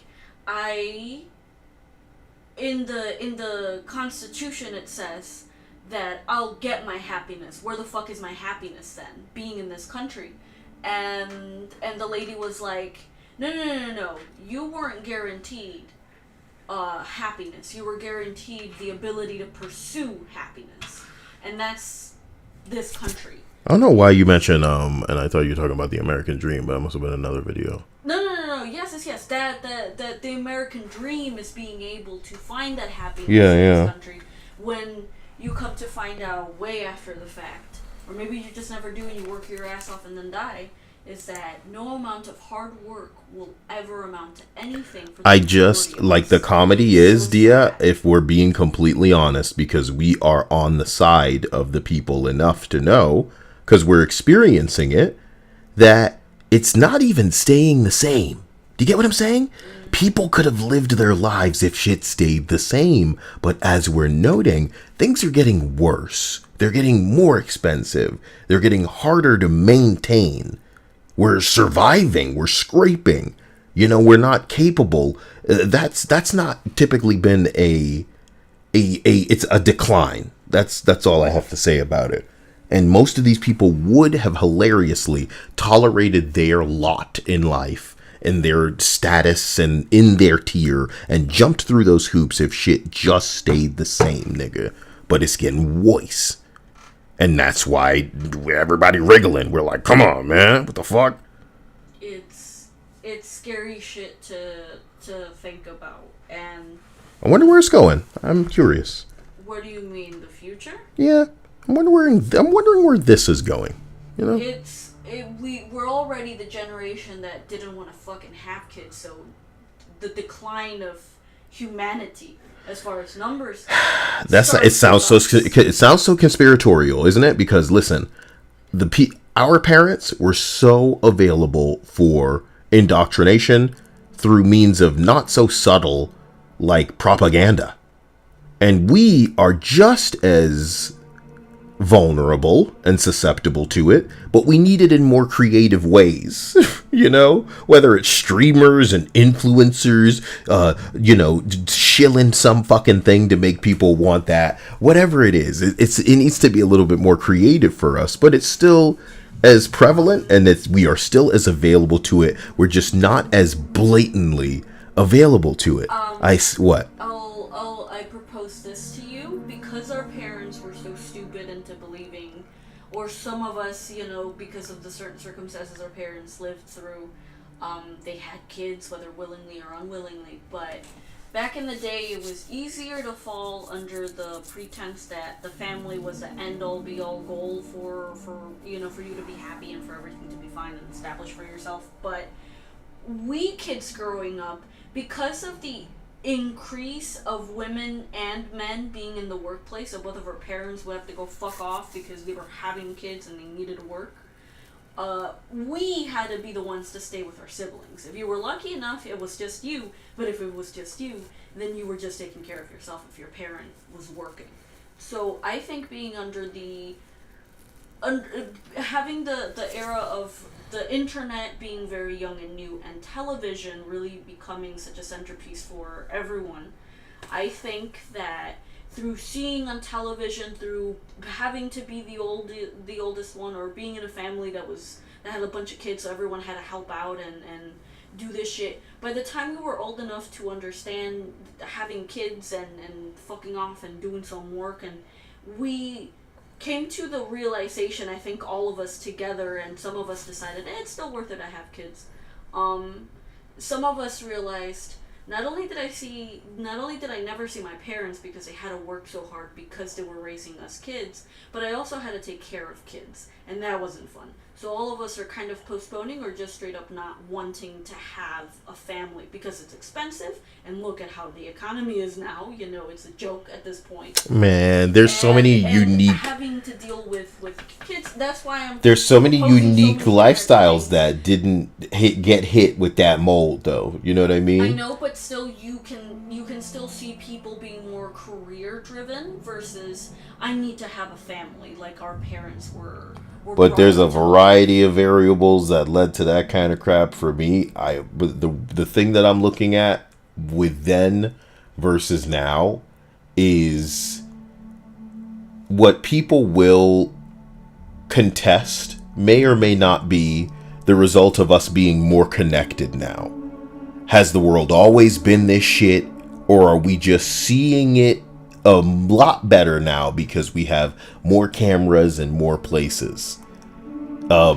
in the Constitution it says that I'll get my happiness. Where the fuck is my happiness then, being in this country? And the lady was like, no, you weren't guaranteed happiness. You were guaranteed the ability to pursue happiness, and that's this country. I don't know why you mentioned and I thought you were talking about the American dream, but it must have been another video. No. Yes. That the American dream is being able to find that happiness in this country when you come to find out way after the fact, or maybe you just never do and you work your ass off and then die. Is that no amount of hard work will ever amount to anything. For I just, like the comedy is, Dia, if we're being completely honest, because we are on the side of the people enough to know, because we're experiencing it, that it's not even staying the same. Do you get what I'm saying? People could have lived their lives if shit stayed the same, but as we're noting, things are getting worse. They're getting more expensive. They're getting harder to maintain. We're surviving. We're scraping. You know, we're not capable. That's not typically been it's a decline. That's all I have to say about it. And most of these people would have hilariously tolerated their lot in life and their status and in their tier and jumped through those hoops if shit just stayed the same, nigga. But it's getting worse. And that's why everybody wriggling. We're like, come on, man. What the fuck? It's scary shit to think about. And I wonder where it's going. I'm curious. What do you mean, the future? Yeah. I'm wondering where this is going. You know? We're already the generation that didn't want to fucking have kids, so the decline of humanity as far as numbers. It sounds so conspiratorial, isn't it? Because listen, our parents were so available for indoctrination through means of not so subtle like propaganda, and we are just as vulnerable and susceptible to it, but we need it in more creative ways. You know, whether it's streamers and influencers, you know, shilling some fucking thing to make people want that, whatever it is, it needs to be a little bit more creative for us, but it's still as prevalent, and we are still as available to it. We're just not as blatantly available to it. I propose this to you because our parents were so stupid into believing, or some of us, you know, because of the certain circumstances our parents lived through, they had kids, whether willingly or unwillingly, but back in the day it was easier to fall under the pretense that the family was the end-all be-all goal for you know, for you to be happy and for everything to be fine and established for yourself. But we kids growing up, because of the increase of women and men being in the workplace, so both of our parents would have to go fuck off because they were having kids and they needed to work, we had to be the ones to stay with our siblings. If you were lucky enough, it was just you, but if it was just you, then you were just taking care of yourself if your parent was working. So I think being under the having the era of the internet being very young and new, and television really becoming such a centerpiece for everyone, I think that through seeing on television, through having to be the oldest one, or being in a family that had a bunch of kids, so everyone had to help out and do this shit. By the time we were old enough to understand having kids and fucking off and doing some work, and we came to the realization, I think all of us together, and some of us decided, it's still worth it to have kids. Some of us realized, not only did I never see my parents because they had to work so hard because they were raising us kids, but I also had to take care of kids, and that wasn't fun. So all of us are kind of postponing or just straight up not wanting to have a family because it's expensive, and look at how the economy is now. You know, it's a joke at this point. Man, there's so many unique... having to deal with kids, that's why There's so many unique so many lifestyles that didn't get hit with that mold, though. You know what I mean? I know, but still, you can still see people being more career driven versus I need to have a family like our parents were. But there's a variety of variables that led to that kind of crap for me. But the thing that I'm looking at with then versus now is what people will contest may or may not be the result of us being more connected now. Has the world always been this shit, or are we just seeing it a lot better now because we have more cameras and more places?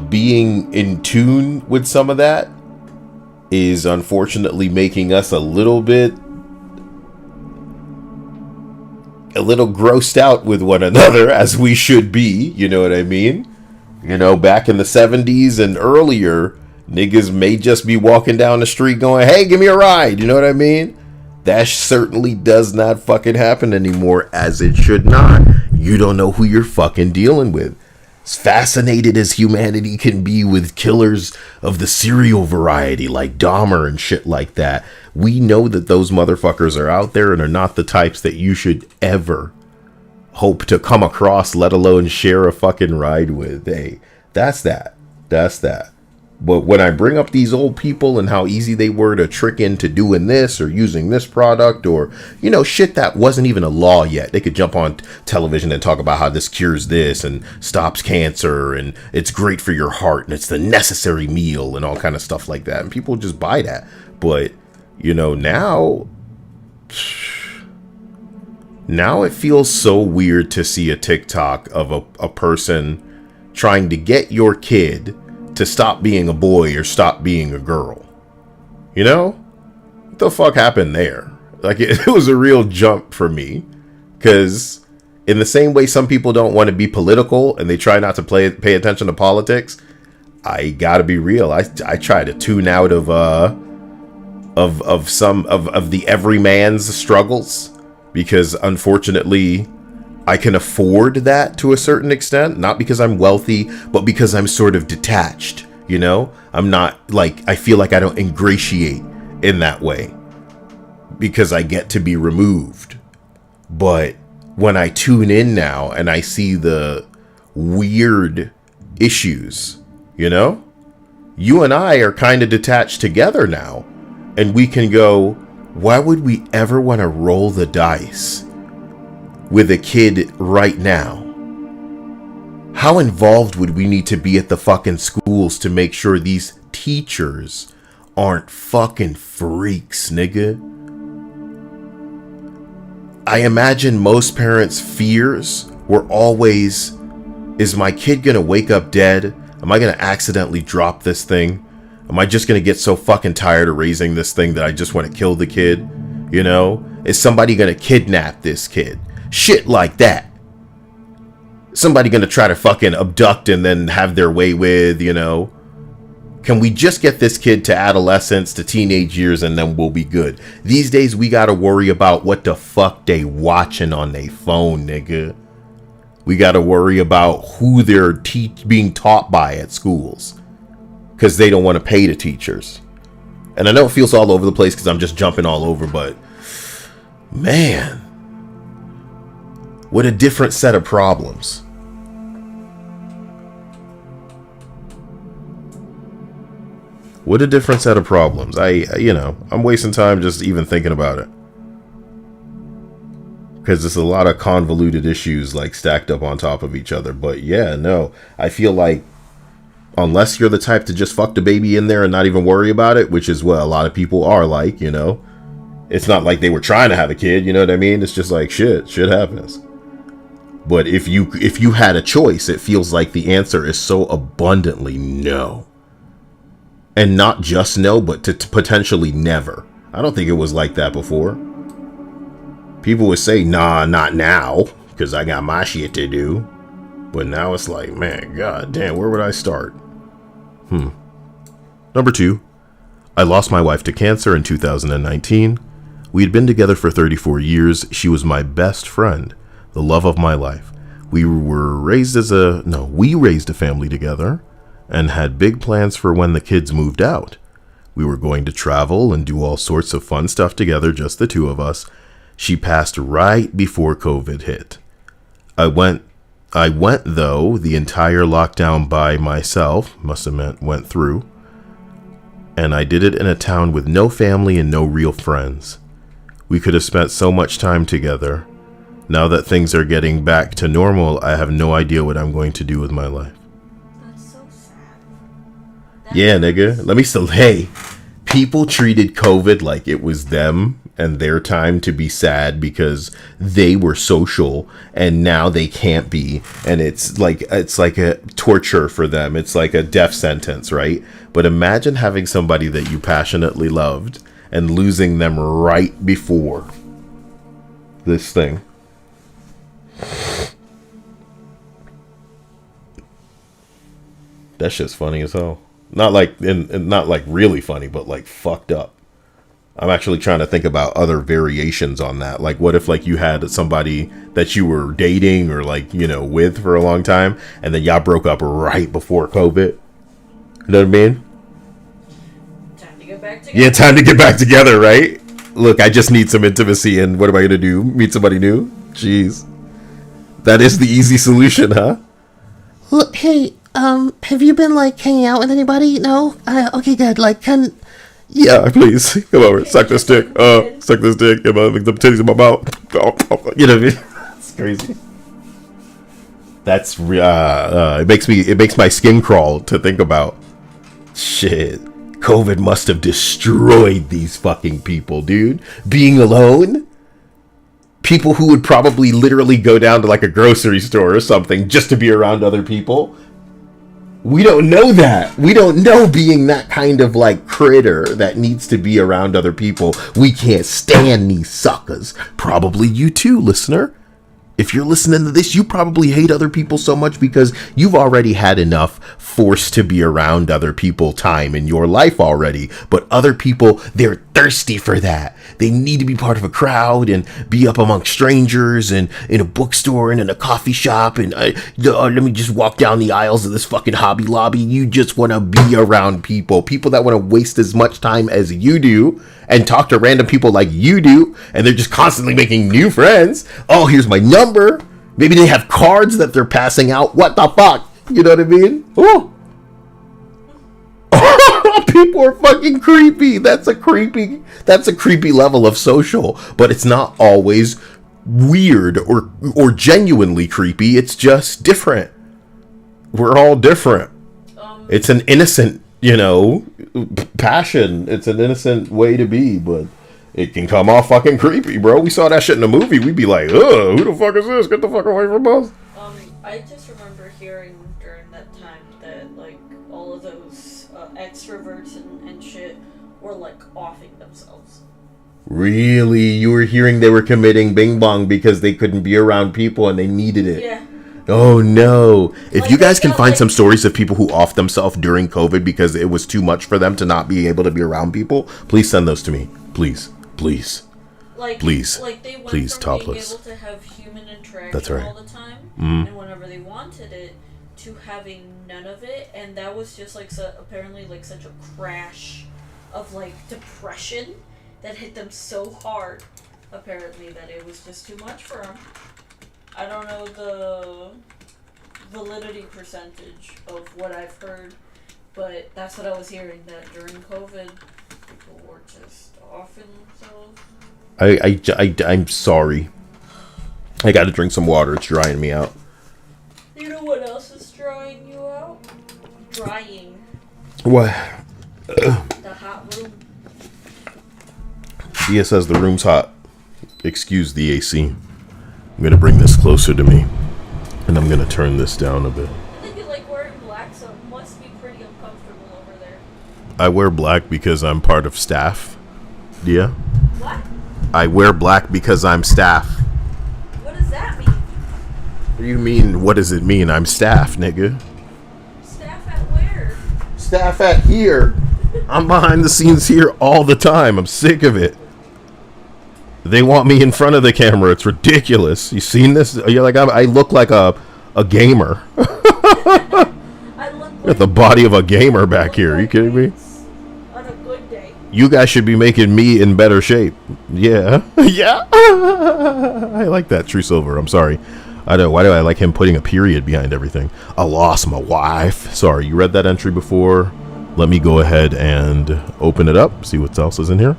Being in tune with some of that is unfortunately making us a little grossed out with one another, as we should be. You know what I mean? You know, back in the 70s and earlier, niggas may just be walking down the street going, hey, give me a ride. You know what I mean? That certainly does not fucking happen anymore, as it should not. You don't know who you're fucking dealing with. As fascinated as humanity can be with killers of the serial variety like Dahmer and shit like that, we know that those motherfuckers are out there and are not the types that you should ever hope to come across, let alone share a fucking ride with. Hey, that's that. But when I bring up these old people and how easy they were to trick into doing this or using this product, or, you know, shit that wasn't even a law yet. They could jump on television and talk about how this cures this and stops cancer and it's great for your heart and it's the necessary meal and all kind of stuff like that. And people just buy that. But, you know, now it feels so weird to see a TikTok of a person trying to get your kid to stop being a boy or stop being a girl. You know? What the fuck happened there? Like, it was a real jump for me. Because in the same way some people don't want to be political and they try not to pay attention to politics, I gotta be real. I try to tune out of some of the everyman's struggles, because unfortunately I can afford that to a certain extent, not because I'm wealthy, but because I'm sort of detached, you know? I'm not, like, I feel like I don't ingratiate in that way because I get to be removed. But when I tune in now and I see the weird issues, you know? You and I are kind of detached together now, and we can go, why would we ever want to roll the dice with a kid right now? How involved would we need to be at the fucking schools to make sure these teachers aren't fucking freaks, nigga? I imagine most parents' fears were always, is my kid gonna wake up dead? Am I gonna accidentally drop this thing? Am I just gonna get so fucking tired of raising this thing that I just want to kill the kid? You know? Is somebody gonna kidnap this kid? Shit like that. Somebody gonna try to fucking abduct and then have their way with, you know? Can we just get this kid to adolescence, to teenage years, and then we'll be good? These days, we gotta worry about what the fuck they watching on their phone, nigga. We gotta worry about who they're being taught by at schools, because they don't want to pay the teachers. And I know it feels all over the place because I'm just jumping all over, but man, what a different set of problems. What a different set of problems. I'm wasting time just even thinking about it. Because there's a lot of convoluted issues like stacked up on top of each other. But yeah, no, I feel like unless you're the type to just fuck the baby in there and not even worry about it, which is what a lot of people are like, it's not like they were trying to have a kid, you know what I mean? It's just like shit happens. But if you had a choice, it feels like the answer is so abundantly no. And not just no, but to potentially never. I don't think it was like that before. People would say, nah, not now, because I got my shit to do. But now it's like, man, god damn, where would I start? Number 2, I lost my wife to cancer in 2019. We had been together for 34 years. She was my best friend, the love of my life. We raised a family together and had big plans for when the kids moved out. We were going to travel and do all sorts of fun stuff together, just the two of us. She passed right before COVID hit. I went though, the entire lockdown by myself, must have meant went through, and I did it in a town with no family and no real friends. We could have spent so much time together. Now that things are getting back to normal, I have no idea what I'm going to do with my life. That's so sad. Yeah, nigga. Hey, people treated COVID like it was them and their time to be sad because they were social and now they can't be. And it's like a torture for them. It's like a death sentence, right? But imagine having somebody that you passionately loved and losing them right before this thing. That shit's funny as hell. Not like not like really funny, but like fucked up. I'm actually trying to think about other variations on that. Like, what if like you had somebody that you were dating or like, with for a long time, and then y'all broke up right before COVID? You know what I mean? Time to get back together. Yeah, time to get back together, right? Look, I just need some intimacy, and what am I gonna do? Meet somebody new? Jeez. That is the easy solution, huh? Look, hey, have you been, like, hanging out with anybody? No? Okay, good. Like, Yeah, please. Come over. Suck this dick. Suck this dick. Get the titties in my mouth. You know what I mean? It's crazy. That's, it makes my skin crawl to think about. Shit. COVID must have destroyed these fucking people, dude. Being alone? People who would probably literally go down to like a grocery store or something just to be around other people. We don't know that. We don't know being that kind of like critter that needs to be around other people. We can't stand these suckers. Probably you too, listener. If you're listening to this, you probably hate other people so much because you've already had enough forced to be around other people time in your life already. But other people, they're thirsty for that. They need to be part of a crowd and be up among strangers and in a bookstore and in a coffee shop. And let me just walk down the aisles of this fucking Hobby Lobby. You just want to be around people that want to waste as much time as you do and talk to random people like you do. And they're just constantly making new friends. Oh, here's my number. Maybe they have cards that they're passing out. What the fuck? You know what I mean? Oh. People are fucking creepy. That's a creepy level of social, but it's not always weird or genuinely creepy. It's just different. We're all different. It's an innocent, passion. It's an innocent way to be, but it can come off fucking creepy, bro. We saw that shit in the movie. We'd be like, ugh, who the fuck is this? Get the fuck away from us. I just remember hearing during that time that, like, all of those extroverts and shit were, like, offing themselves. Really? You were hearing they were committing bing bong because they couldn't be around people and they needed it? Yeah. Oh no. If like, you guys can find some stories of people who offed themselves during COVID because it was too much for them to not be able to be around people, please send those to me. Please. Like, please. Like they went please, from topless. being able to have human interaction That's right. all the time, Mm-hmm. and whenever they wanted it, to having none of it, and that was just like apparently like such a crash of like depression that hit them so hard, apparently, that it was just too much for them. I don't know the validity percentage of what I've heard, But that's what I was hearing, that during COVID, people were just offing themselves. I'm sorry. I gotta drink some water. It's drying me out. You know what else is drying you out? Drying. What? The hot room. Dia says the room's hot. Excuse the AC. I'm gonna bring this closer to me. And I'm gonna turn this down a bit. I think you like wearing black, so it must be pretty uncomfortable over there. I wear black because I'm part of staff. Dia? What? I wear black because I'm staff. What does that mean? What do you mean, what does it mean? I'm staff, nigga. Staff at where? Staff at here. I'm behind the scenes here all the time. I'm sick of it. They want me in front of the camera. It's ridiculous. You seen this? You're like, I look like a gamer. I look Got the body of a gamer back here. Are you kidding me? On a good day. You guys should be making me in better shape. Yeah. Yeah. I like that. True Silver. I'm sorry. Why do I like him putting a period behind everything? I lost my wife. Sorry, you read that entry before. Let me go ahead and open it up. See what else is in here.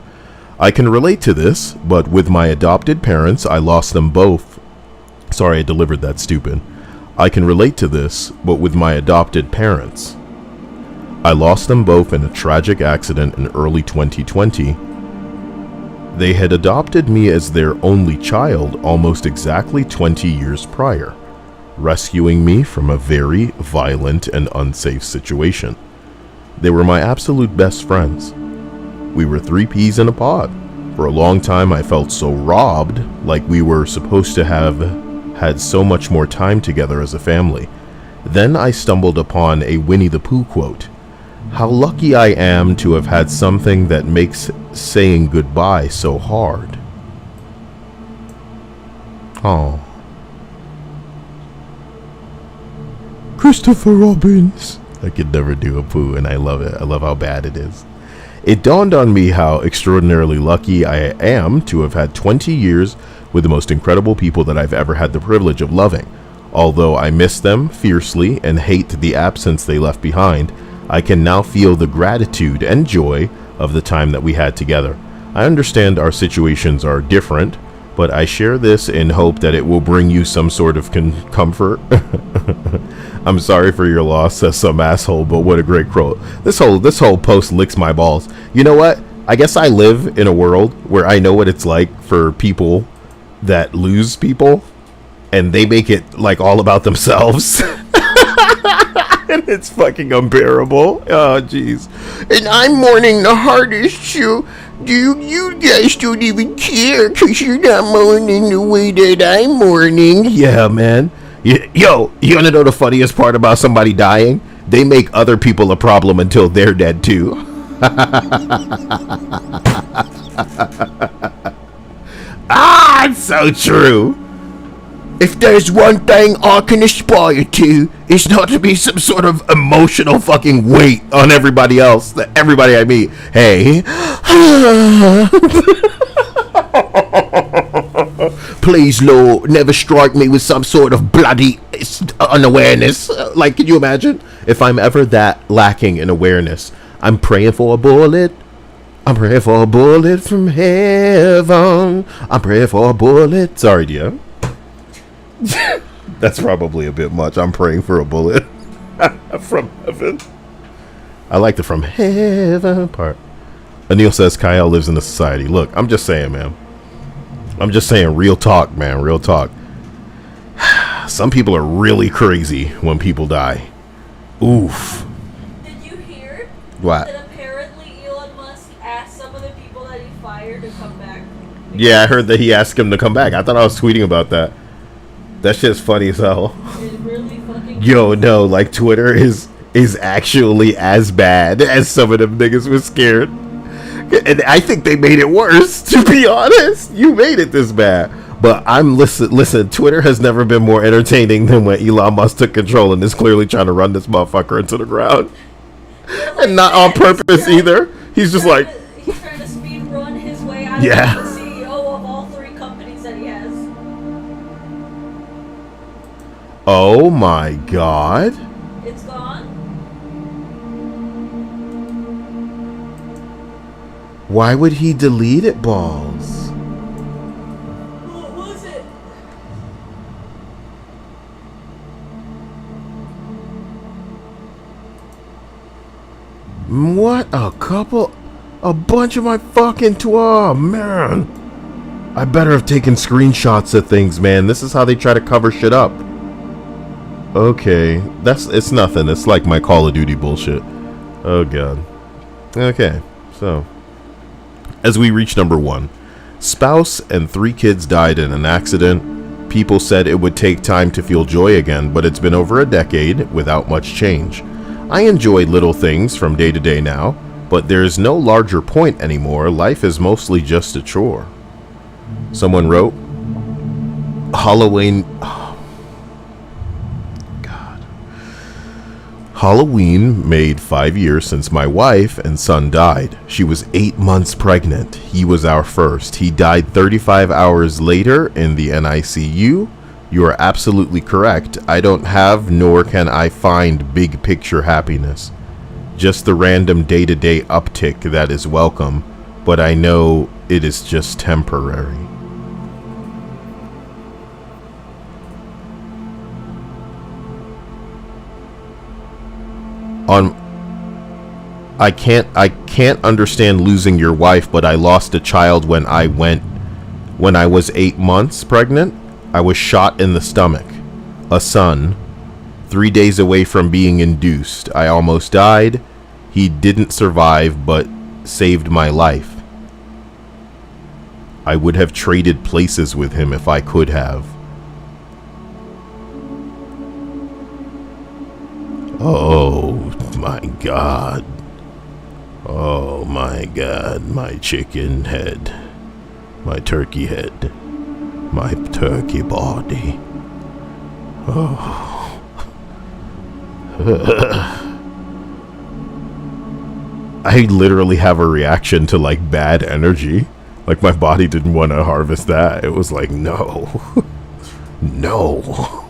I can relate to this, but with my adopted parents, I lost them both. Sorry, I delivered that stupid. I can relate to this, but with my adopted parents. I lost them both in a tragic accident in early 2020. They had adopted me as their only child almost exactly 20 years prior, rescuing me from a very violent and unsafe situation. They were my absolute best friends. We were three peas in a pod. For a long time I felt so robbed, like we were supposed to have had so much more time together as a family. Then I stumbled upon a Winnie the Pooh quote. How lucky I am to have had something that makes saying goodbye so hard. Oh. Christopher Robbins. I could never do a Pooh, and I love it. I love how bad it is. It dawned on me how extraordinarily lucky I am to have had 20 years with the most incredible people that I've ever had the privilege of loving. Although I miss them fiercely and hate the absence they left behind, I can now feel the gratitude and joy of the time that we had together. I understand our situations are different, but I share this in hope that it will bring you some sort of comfort. I'm sorry for your loss, says some asshole, but what a great quote. This whole post licks my balls. You know what? I guess I live in a world where I know what it's like for people that lose people, and they make it like all about themselves. And it's fucking unbearable. Oh, jeez. And I'm mourning the hardest too. You guys don't even care because you're not mourning the way that I'm mourning. Yeah, man. Yo, you want to know the funniest part about somebody dying? They make other people a problem until they're dead too. Ah, it's so true. If there's one thing I can aspire to, it's not to be some sort of emotional fucking weight on everybody else, everybody I meet. Hey. Please, Lord, never strike me with some sort of bloody unawareness. Like, can you imagine? If I'm ever that lacking in awareness, I'm praying for a bullet. I'm praying for a bullet from heaven. I'm praying for a bullet. Sorry, Dia. That's probably a bit much. I'm praying for a bullet from heaven. I like the from heaven part. Anil says Kyle lives in a society. Look, I'm just saying, man. I'm just saying, real talk, man. Real talk. Some people are really crazy when people die. Oof. Did you hear? What? That apparently Elon Musk asked some of the people that he fired to come back. Yeah, I heard that he asked him to come back. I thought I was tweeting about that. That shit's funny as hell. It really fucking. Yo, no, like Twitter is actually as bad as some of them niggas was scared. And I think they made it worse, to be honest. You made it this bad. But listen, Twitter has never been more entertaining than when Elon Musk took control and is clearly trying to run this motherfucker into the ground. And not on purpose either. He's just like... He's trying to speed run his way out Yeah. of being the CEO of all three companies that he has. Oh my god. It's gone? Why would he delete it, balls? What was it? What a bunch of my fucking man. I better have taken screenshots of things, man. This is how they try to cover shit up. Okay, it's nothing. It's like my Call of Duty bullshit. Oh god. Okay, so as we reach number 1, spouse and 3 kids died in an accident. People said it would take time to feel joy again, but it's been over a decade without much change. I enjoy little things from day to day now, but there's no larger point anymore. Life is mostly just a chore. Someone wrote, Halloween made 5 years since my wife and son died. She was 8 months pregnant. He was our first. He died 35 hours later in the NICU. You are absolutely correct. I don't have nor can I find big picture happiness. Just the random day-to-day uptick that is welcome, but I know it is just temporary. I can't understand losing your wife, but I lost a child when I was 8 months pregnant. I was shot in the stomach. A son, 3 days away from being induced. I almost died. He didn't survive, but saved my life. I would have traded places with him if I could have. Oh my god. Oh my god, my chicken head. My turkey head. My turkey body. Oh. I literally have a reaction to like bad energy. Like my body didn't want to harvest that. It was like, no. No.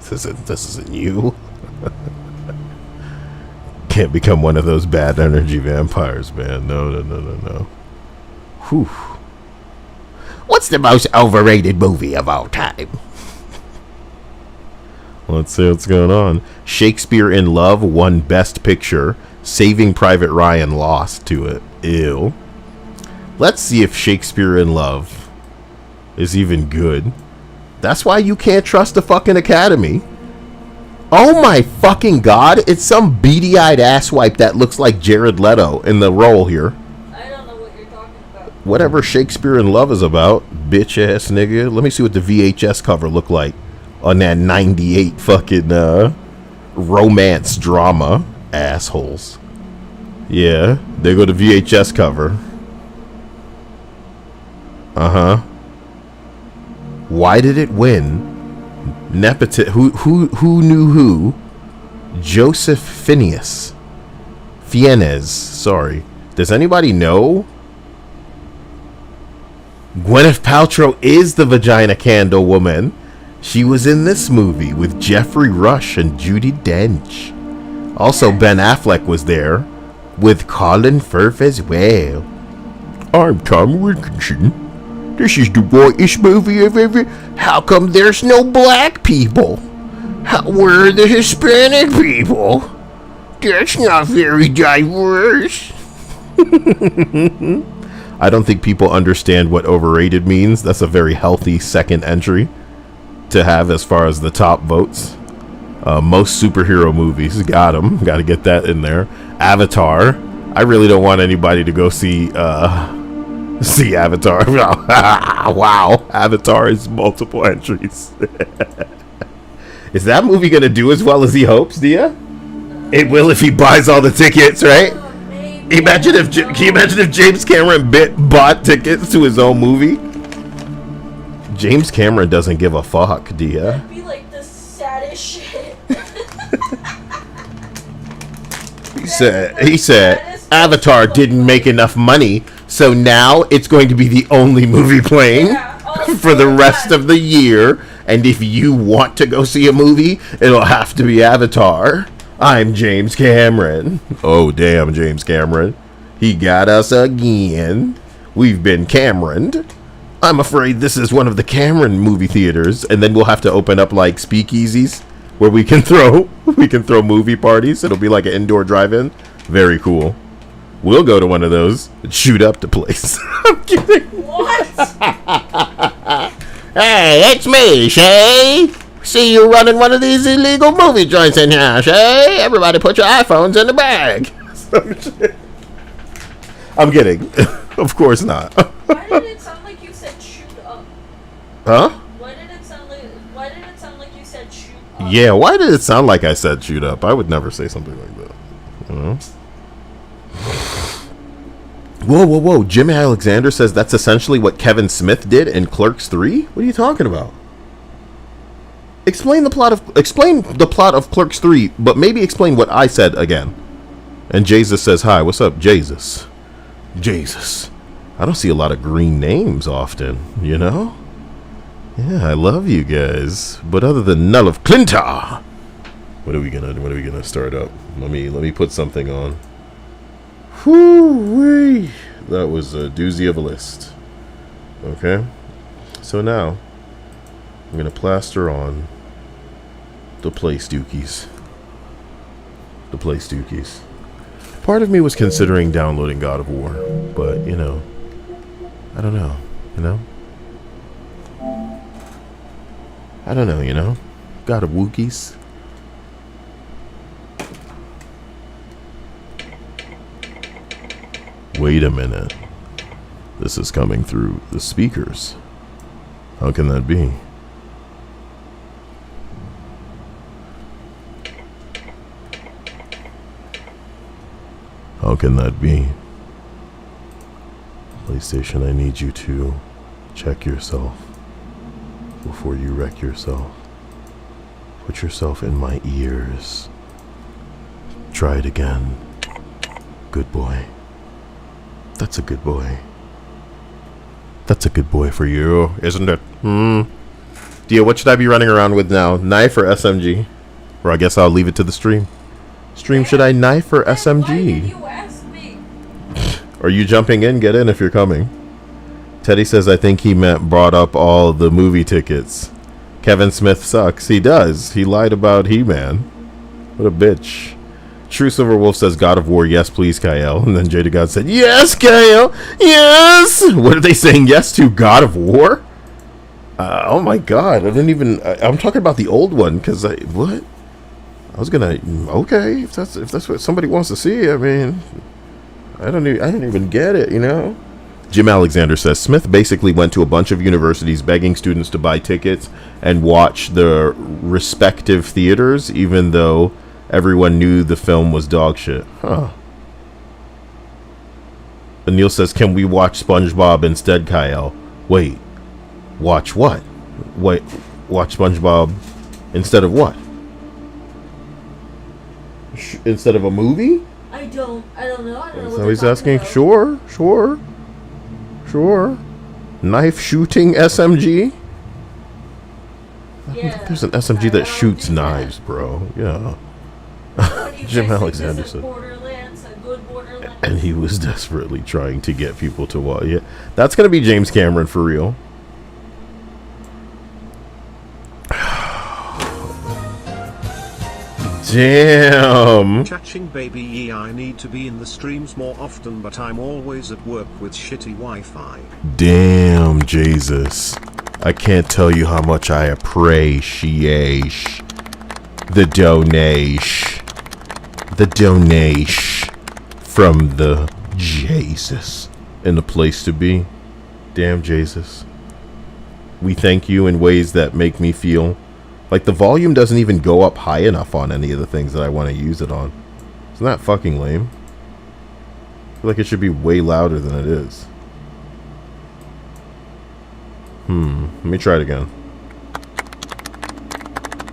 This isn't you. Can't become one of those bad energy vampires, man. No. Whew. What's the most overrated movie of all time? Let's see what's going on. Shakespeare in Love won Best Picture. Saving Private Ryan lost to it. Ew. Let's see if Shakespeare in Love is even good. That's why you can't trust the fucking Academy. Oh my fucking god, it's some beady-eyed asswipe that looks like Jared Leto in the role here. I don't know what you're talking about. Whatever Shakespeare in Love is about, bitch-ass nigga. Let me see what the VHS cover looked like on that 98 fucking romance drama. Assholes. Yeah, there go the VHS cover. Uh-huh. Why did it win? Who knew who? Joseph Fiennes, sorry. Does anybody know? Gwyneth Paltrow is the vagina candle woman. She was in this movie with Jeffrey Rush and Judi Dench. Also, Ben Affleck was there with Colin Firth as well. I'm Tom Wilkinson. This is the whitest movie I've ever... How come there's no black people? Where are the Hispanic people? That's not very diverse. I don't think people understand what overrated means. That's a very healthy second entry to have as far as the top votes. Most superhero movies, got them. Got to get that in there. Avatar. I really don't want anybody to go see Avatar. Wow, Avatar is multiple entries. Is that movie gonna do as well as he hopes, Dia? It will if he buys all the tickets, right? Can you imagine if James Cameron bought tickets to his own movie? James Cameron doesn't give a fuck, Dia. That'd be like the saddest shit. He said Avatar didn't make enough money, so now it's going to be the only movie playing for the rest of the year. And if you want to go see a movie, it'll have to be Avatar. I'm James Cameron. Oh, damn, James Cameron. He got us again. We've been Cameroned. I'm afraid this is one of the Cameron movie theaters, and then we'll have to open up like speakeasies where we can throw movie parties. It'll be like an indoor drive-in. Very cool. We'll go to one of those and shoot up the place. I'm kidding. What? Hey, it's me, Shay. See you running one of these illegal movie joints in here, Shay. Everybody put your iPhones in the bag. I'm kidding. Of course not. Why did it sound like you said shoot up? Huh? Why did it sound like you said shoot up? Yeah, why did it sound like I said shoot up? I would never say something like that. You know? Whoa. Jim Alexander says that's essentially what Kevin Smith did in Clerks 3? What are you talking about? Explain the plot of Clerks 3, but maybe explain what I said again. And Jesus says, hi, what's up, Jesus? Jesus. I don't see a lot of green names often, you know? Yeah, I love you guys. But other than Null of Clintar, what are we gonna start up? Let me put something on. Whoo-wee. That was a doozy of a list. Okay. So now I'm gonna plaster on the Place Dookies. The Place Dookies. Part of me was considering downloading God of War, but you know, I don't know, you know? I don't know, you know? God of Wookies. Wait a minute. This is coming through the speakers. How can that be? How can that be? PlayStation, I need you to check yourself before you wreck yourself. Put yourself in my ears. Try it again. Good boy. That's a good boy. That's a good boy for you, isn't it? Dio, what should I be running around with now? Knife or SMG? Or I guess I'll leave it to the stream. Stream, should I knife or Why did SMG? you ask me? Are you jumping in? Get in if you're coming. Teddy says, I think he brought up all the movie tickets. Kevin Smith sucks. He does. He lied about He-Man. What a bitch. True Silver Wolf says, God of War, yes, please, Kyle. And then Jada God said, yes, Kyle, yes. What are they saying yes to? God of War? Oh my God. I didn't even, I'm talking about the old one, because what? I was gonna, okay, if that's what somebody wants to see, I mean, I didn't even get it, you know? Jim Alexander says, Smith basically went to a bunch of universities begging students to buy tickets and watch the respective theaters, even though everyone knew the film was dog shit. Huh. And Neil says, can we watch SpongeBob instead, Kyle? Wait. Watch what? Wait. Watch SpongeBob instead of what? Instead of a movie? I don't know. I don't know. So he's asking, sure. Knife shooting SMG? Yeah, There's an SMG that shoots knives, bro. Yeah. Jim Alexander said. Borderlands, a good Borderlands. And he was desperately trying to get people to watch. Yeah, that's gonna be James Cameron for real. Damn. Catching baby ye, I need to be in the streams more often, but I'm always at work with shitty Wi-Fi. Damn, Jesus. I can't tell you how much I appreciate the donation. The donation from the Jesus in the place to be. Damn, Jesus. We thank you in ways that make me feel like the volume doesn't even go up high enough on any of the things that I want to use it on. Isn't that fucking lame? I feel like it should be way louder than it is. Let me try it again.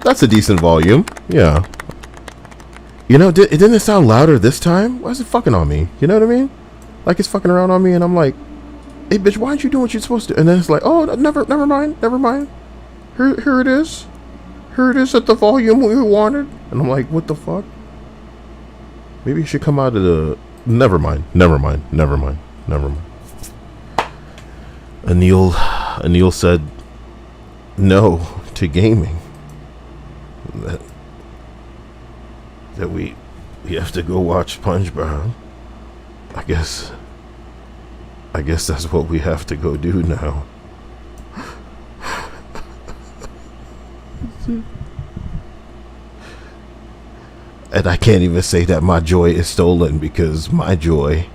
That's a decent volume. Yeah. You know, didn't it sound louder this time? Why is it fucking on me? You know what I mean? Like it's fucking around on me and I'm like, hey bitch, why aren't you doing what you're supposed to? And then it's like, oh, never mind. Here it is. Here it is at the volume we wanted. And I'm like, what the fuck? Maybe it should come out of the Never mind. Anil said no to gaming. That we have to go watch SpongeBob. I guess that's what we have to go do now. And I can't even say that my joy is stolen, because my joy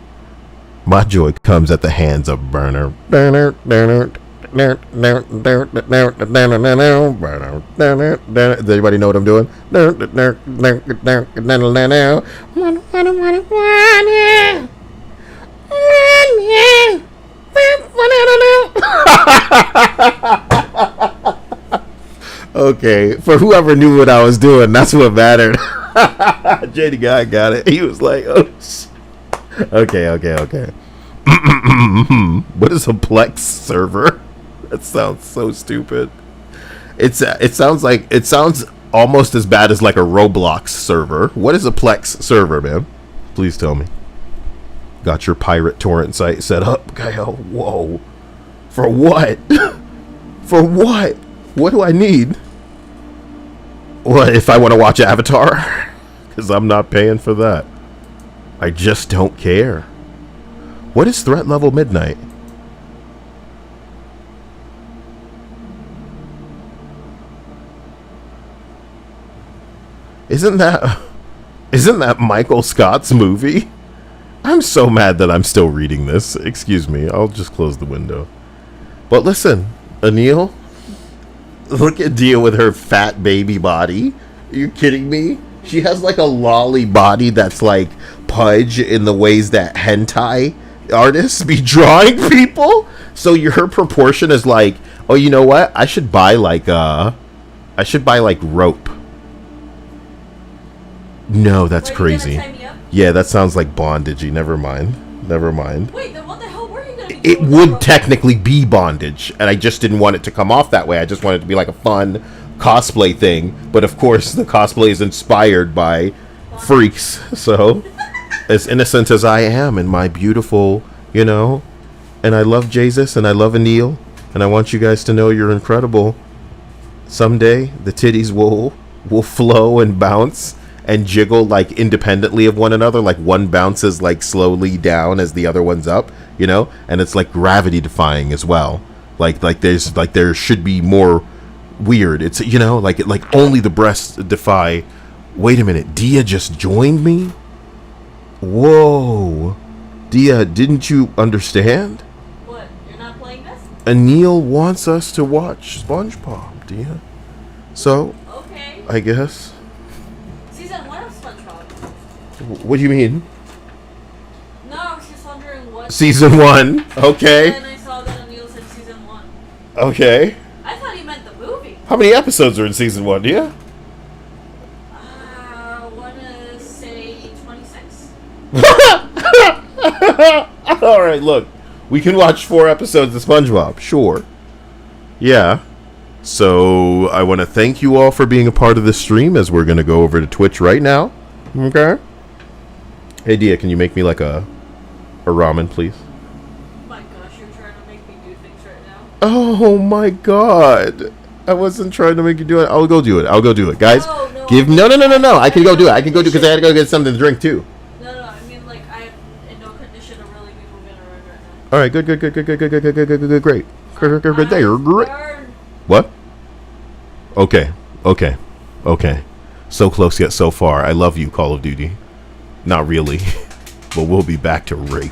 comes at the hands of Burner. Does anybody know what I'm doing? Okay, for whoever knew what I was doing, that's what mattered. JD guy got it. He was like, oh, okay. What is a Plex server? That sounds so stupid. It sounds almost as bad as like a Roblox server. What is a Plex server, man? Please tell me. Got your pirate torrent site set up? Kyle, whoa. For what? For what? What do I need? What, if I want to watch Avatar? Because I'm not paying for that. I just don't care. What is threat level midnight? Isn't that Michael Scott's movie? I'm so mad that I'm still reading this. Excuse me, I'll just close the window. But listen, Anil, look at Dia with her fat baby body. Are you kidding me? She has like a lolly body that's like Pudge in the ways that hentai artists be drawing people. So her proportion is like, oh, you know what? I should buy like rope. No, that's crazy. Yeah, that sounds like bondagey. Never mind. Wait, then what the hell were you gonna be It doing would with technically be bondage, and I just didn't want it to come off that way. I just wanted it to be like a fun cosplay thing. But of course, the cosplay is inspired by freaks. So, as innocent as I am in my beautiful, and I love Jesus and I love Anil, and I want you guys to know you're incredible. Someday, the titties will flow and bounce and jiggle like independently of one another, like one bounces like slowly down as the other one's up, and it's like gravity defying as well. Like there should be more weird. It's like only the breasts defy. Wait a minute, Dia just joined me? Whoa. Dia, didn't you understand? What? You're not playing this? Anil wants us to watch SpongeBob, Dia. So, Okay. I guess. Season 1 of SpongeBob. What do you mean? No, I was just wondering what. Season 1. Okay. And then I saw that Anil said season 1. Okay. I thought he meant the movie. How many episodes are in season 1, Dia? I wanna say 26. Alright, look. We can watch 4 episodes of SpongeBob. Sure. Yeah. So, I want to thank you all for being a part of this stream, as we're going to go over to Twitch right now. Okay? Hey, Dia, can you make me like a ramen, please? My gosh, you're trying to make me do things right now. Oh my god. I wasn't trying to make you do it. I'll go do it. Guys, No. No. I can go do it. Because I got to go get something to drink too. No, I mean, like, I'm in no condition to really be moving around right now. All right, good. Great. Great. Burn. What? Okay. So close yet so far. I love you, Call of Duty. Not really. But we'll be back to rape.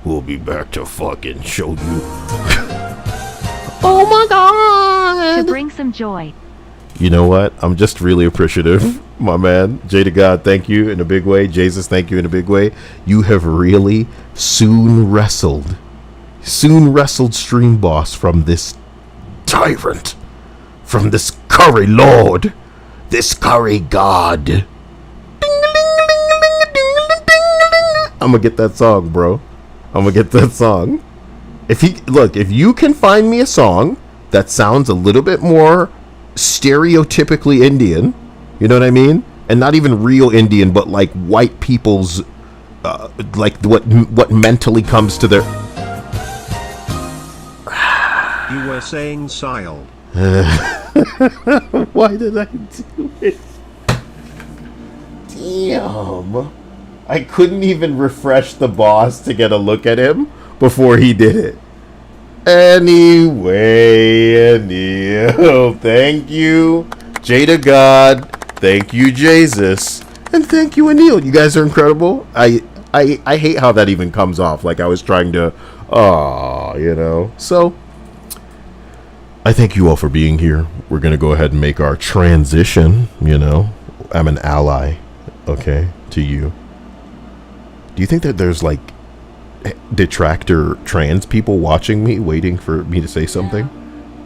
We'll be back to fucking show you. Oh my god! To bring some joy. You know what? I'm just really appreciative, my man. Jada God, thank you in a big way. Jesus, thank you in a big way. You have really soon wrestled Stream Boss from this tyrant, from this curry lord, this curry god. I'm gonna get that song, bro. If you can find me a song that sounds a little bit more stereotypically Indian, you know what I mean? And not even real Indian, but like white people's like what mentally comes to their. You were saying Sile. Why did I do it? Damn. I couldn't even refresh the boss to get a look at him before he did it. Anyway, thank you, Jada God. Thank you, Jesus. And thank you, Anil. You guys are incredible. I hate how that even comes off. Like I was trying to, So, I thank you all for being here. We're going to go ahead and make our transition, I'm an ally, okay, to you. Do you think that there's, like, detractor trans people watching me, waiting for me to say something?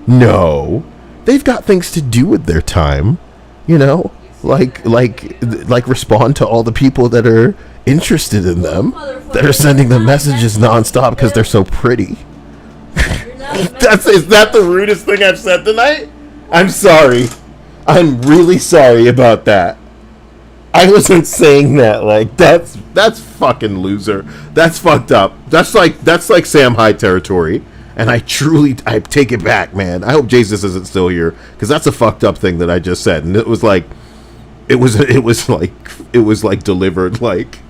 Yeah. No. They've got things to do with their time, like respond to all the people that are interested in them, that are sending them messages nonstop because they're so pretty. Is that the rudest thing I've said tonight? I'm sorry. I'm really sorry about that. I wasn't saying that. Like that's fucking loser. That's fucked up. That's like Sam Hyde territory. And I take it back, man. I hope Jesus isn't still here because that's a fucked up thing that I just said. And it was like delivered like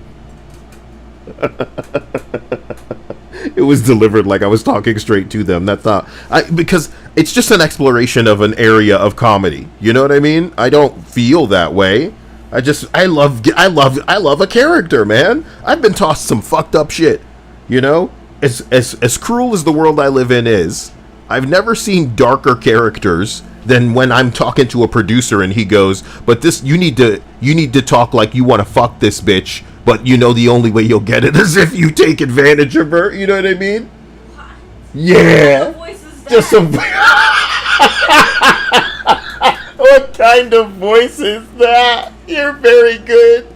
it was delivered like I was talking straight to them. That's not because it's just an exploration of an area of comedy. You know what I mean? I don't feel that way. I love a character, man. I've been tossed some fucked up shit. As cruel as the world I live in is, I've never seen darker characters than when I'm talking to a producer and he goes, "But this you need to talk like you want to fuck this bitch, but the only way you'll get it is if you take advantage of her." You know what I mean? Yeah. Just some. What kind of voice is that? You're very good.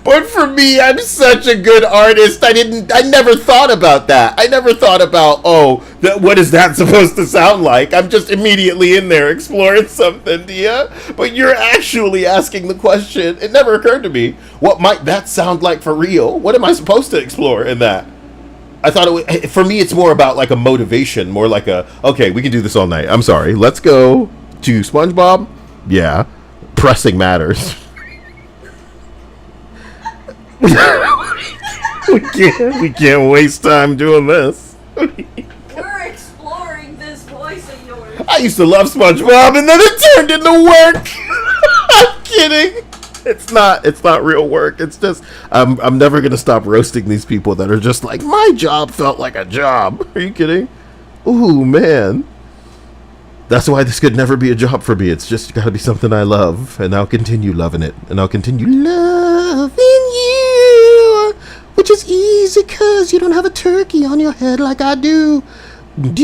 But for me, I'm such a good artist. I never thought about that. I never thought about, what is that supposed to sound like? I'm just immediately in there exploring something, Dia. But you're actually asking the question. It never occurred to me. What might that sound like for real? What am I supposed to explore in that? I thought for me, it's more about like a motivation, more like okay, we can do this all night. I'm sorry. Let's go to SpongeBob. Yeah. Pressing matters. we can't waste time doing this. We're exploring this voice of yours. I used to love SpongeBob and then it turned into work. I'm kidding. It's not real work. It's just I'm never gonna stop roasting these people that are just like, my job felt like a job. Are you kidding? Ooh, man. That's why this could never be a job for me. It's just gotta be something I love, and I'll continue loving it, and I'll continue loving you, which is easy cause you don't have a turkey on your head like I do. And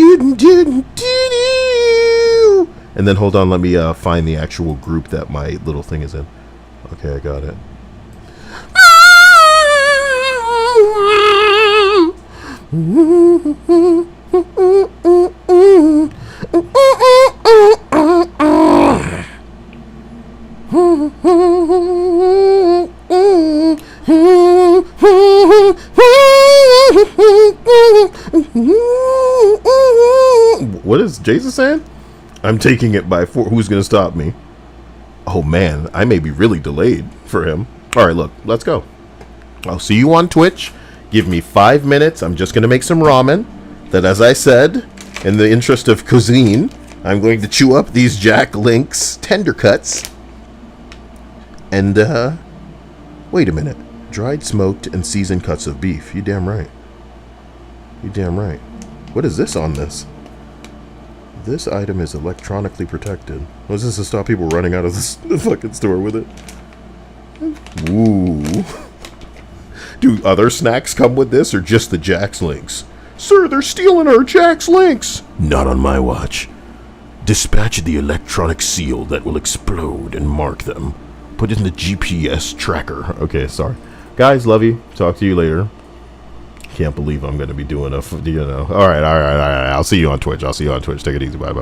then hold on, let me find the actual group that my little thing is in. Okay, I got it. What is Jesus saying? I'm taking it by 4. Who's gonna stop me? Oh man, I may be really delayed for him. Alright, look, let's go. I'll see you on Twitch. Give me 5 minutes. I'm just gonna make some ramen. That, as I said, in the interest of cuisine, I'm going to chew up these Jack Link's tender cuts. And wait a minute. Dried, smoked, and seasoned cuts of beef. You damn right. You damn right. What is this on this? This item is electronically protected. Was this to stop people running out of the fucking store with it? Ooh. Do other snacks come with this or just the Jack's Links? Sir, they're stealing our Jack's Links. Not on my watch. Dispatch the electronic seal that will explode and mark them. Put it in the GPS tracker. Okay, sorry. Guys, love you. Talk to you later. Can't believe I'm going to be doing All right. I'll see you on Twitch. Take it easy. Bye.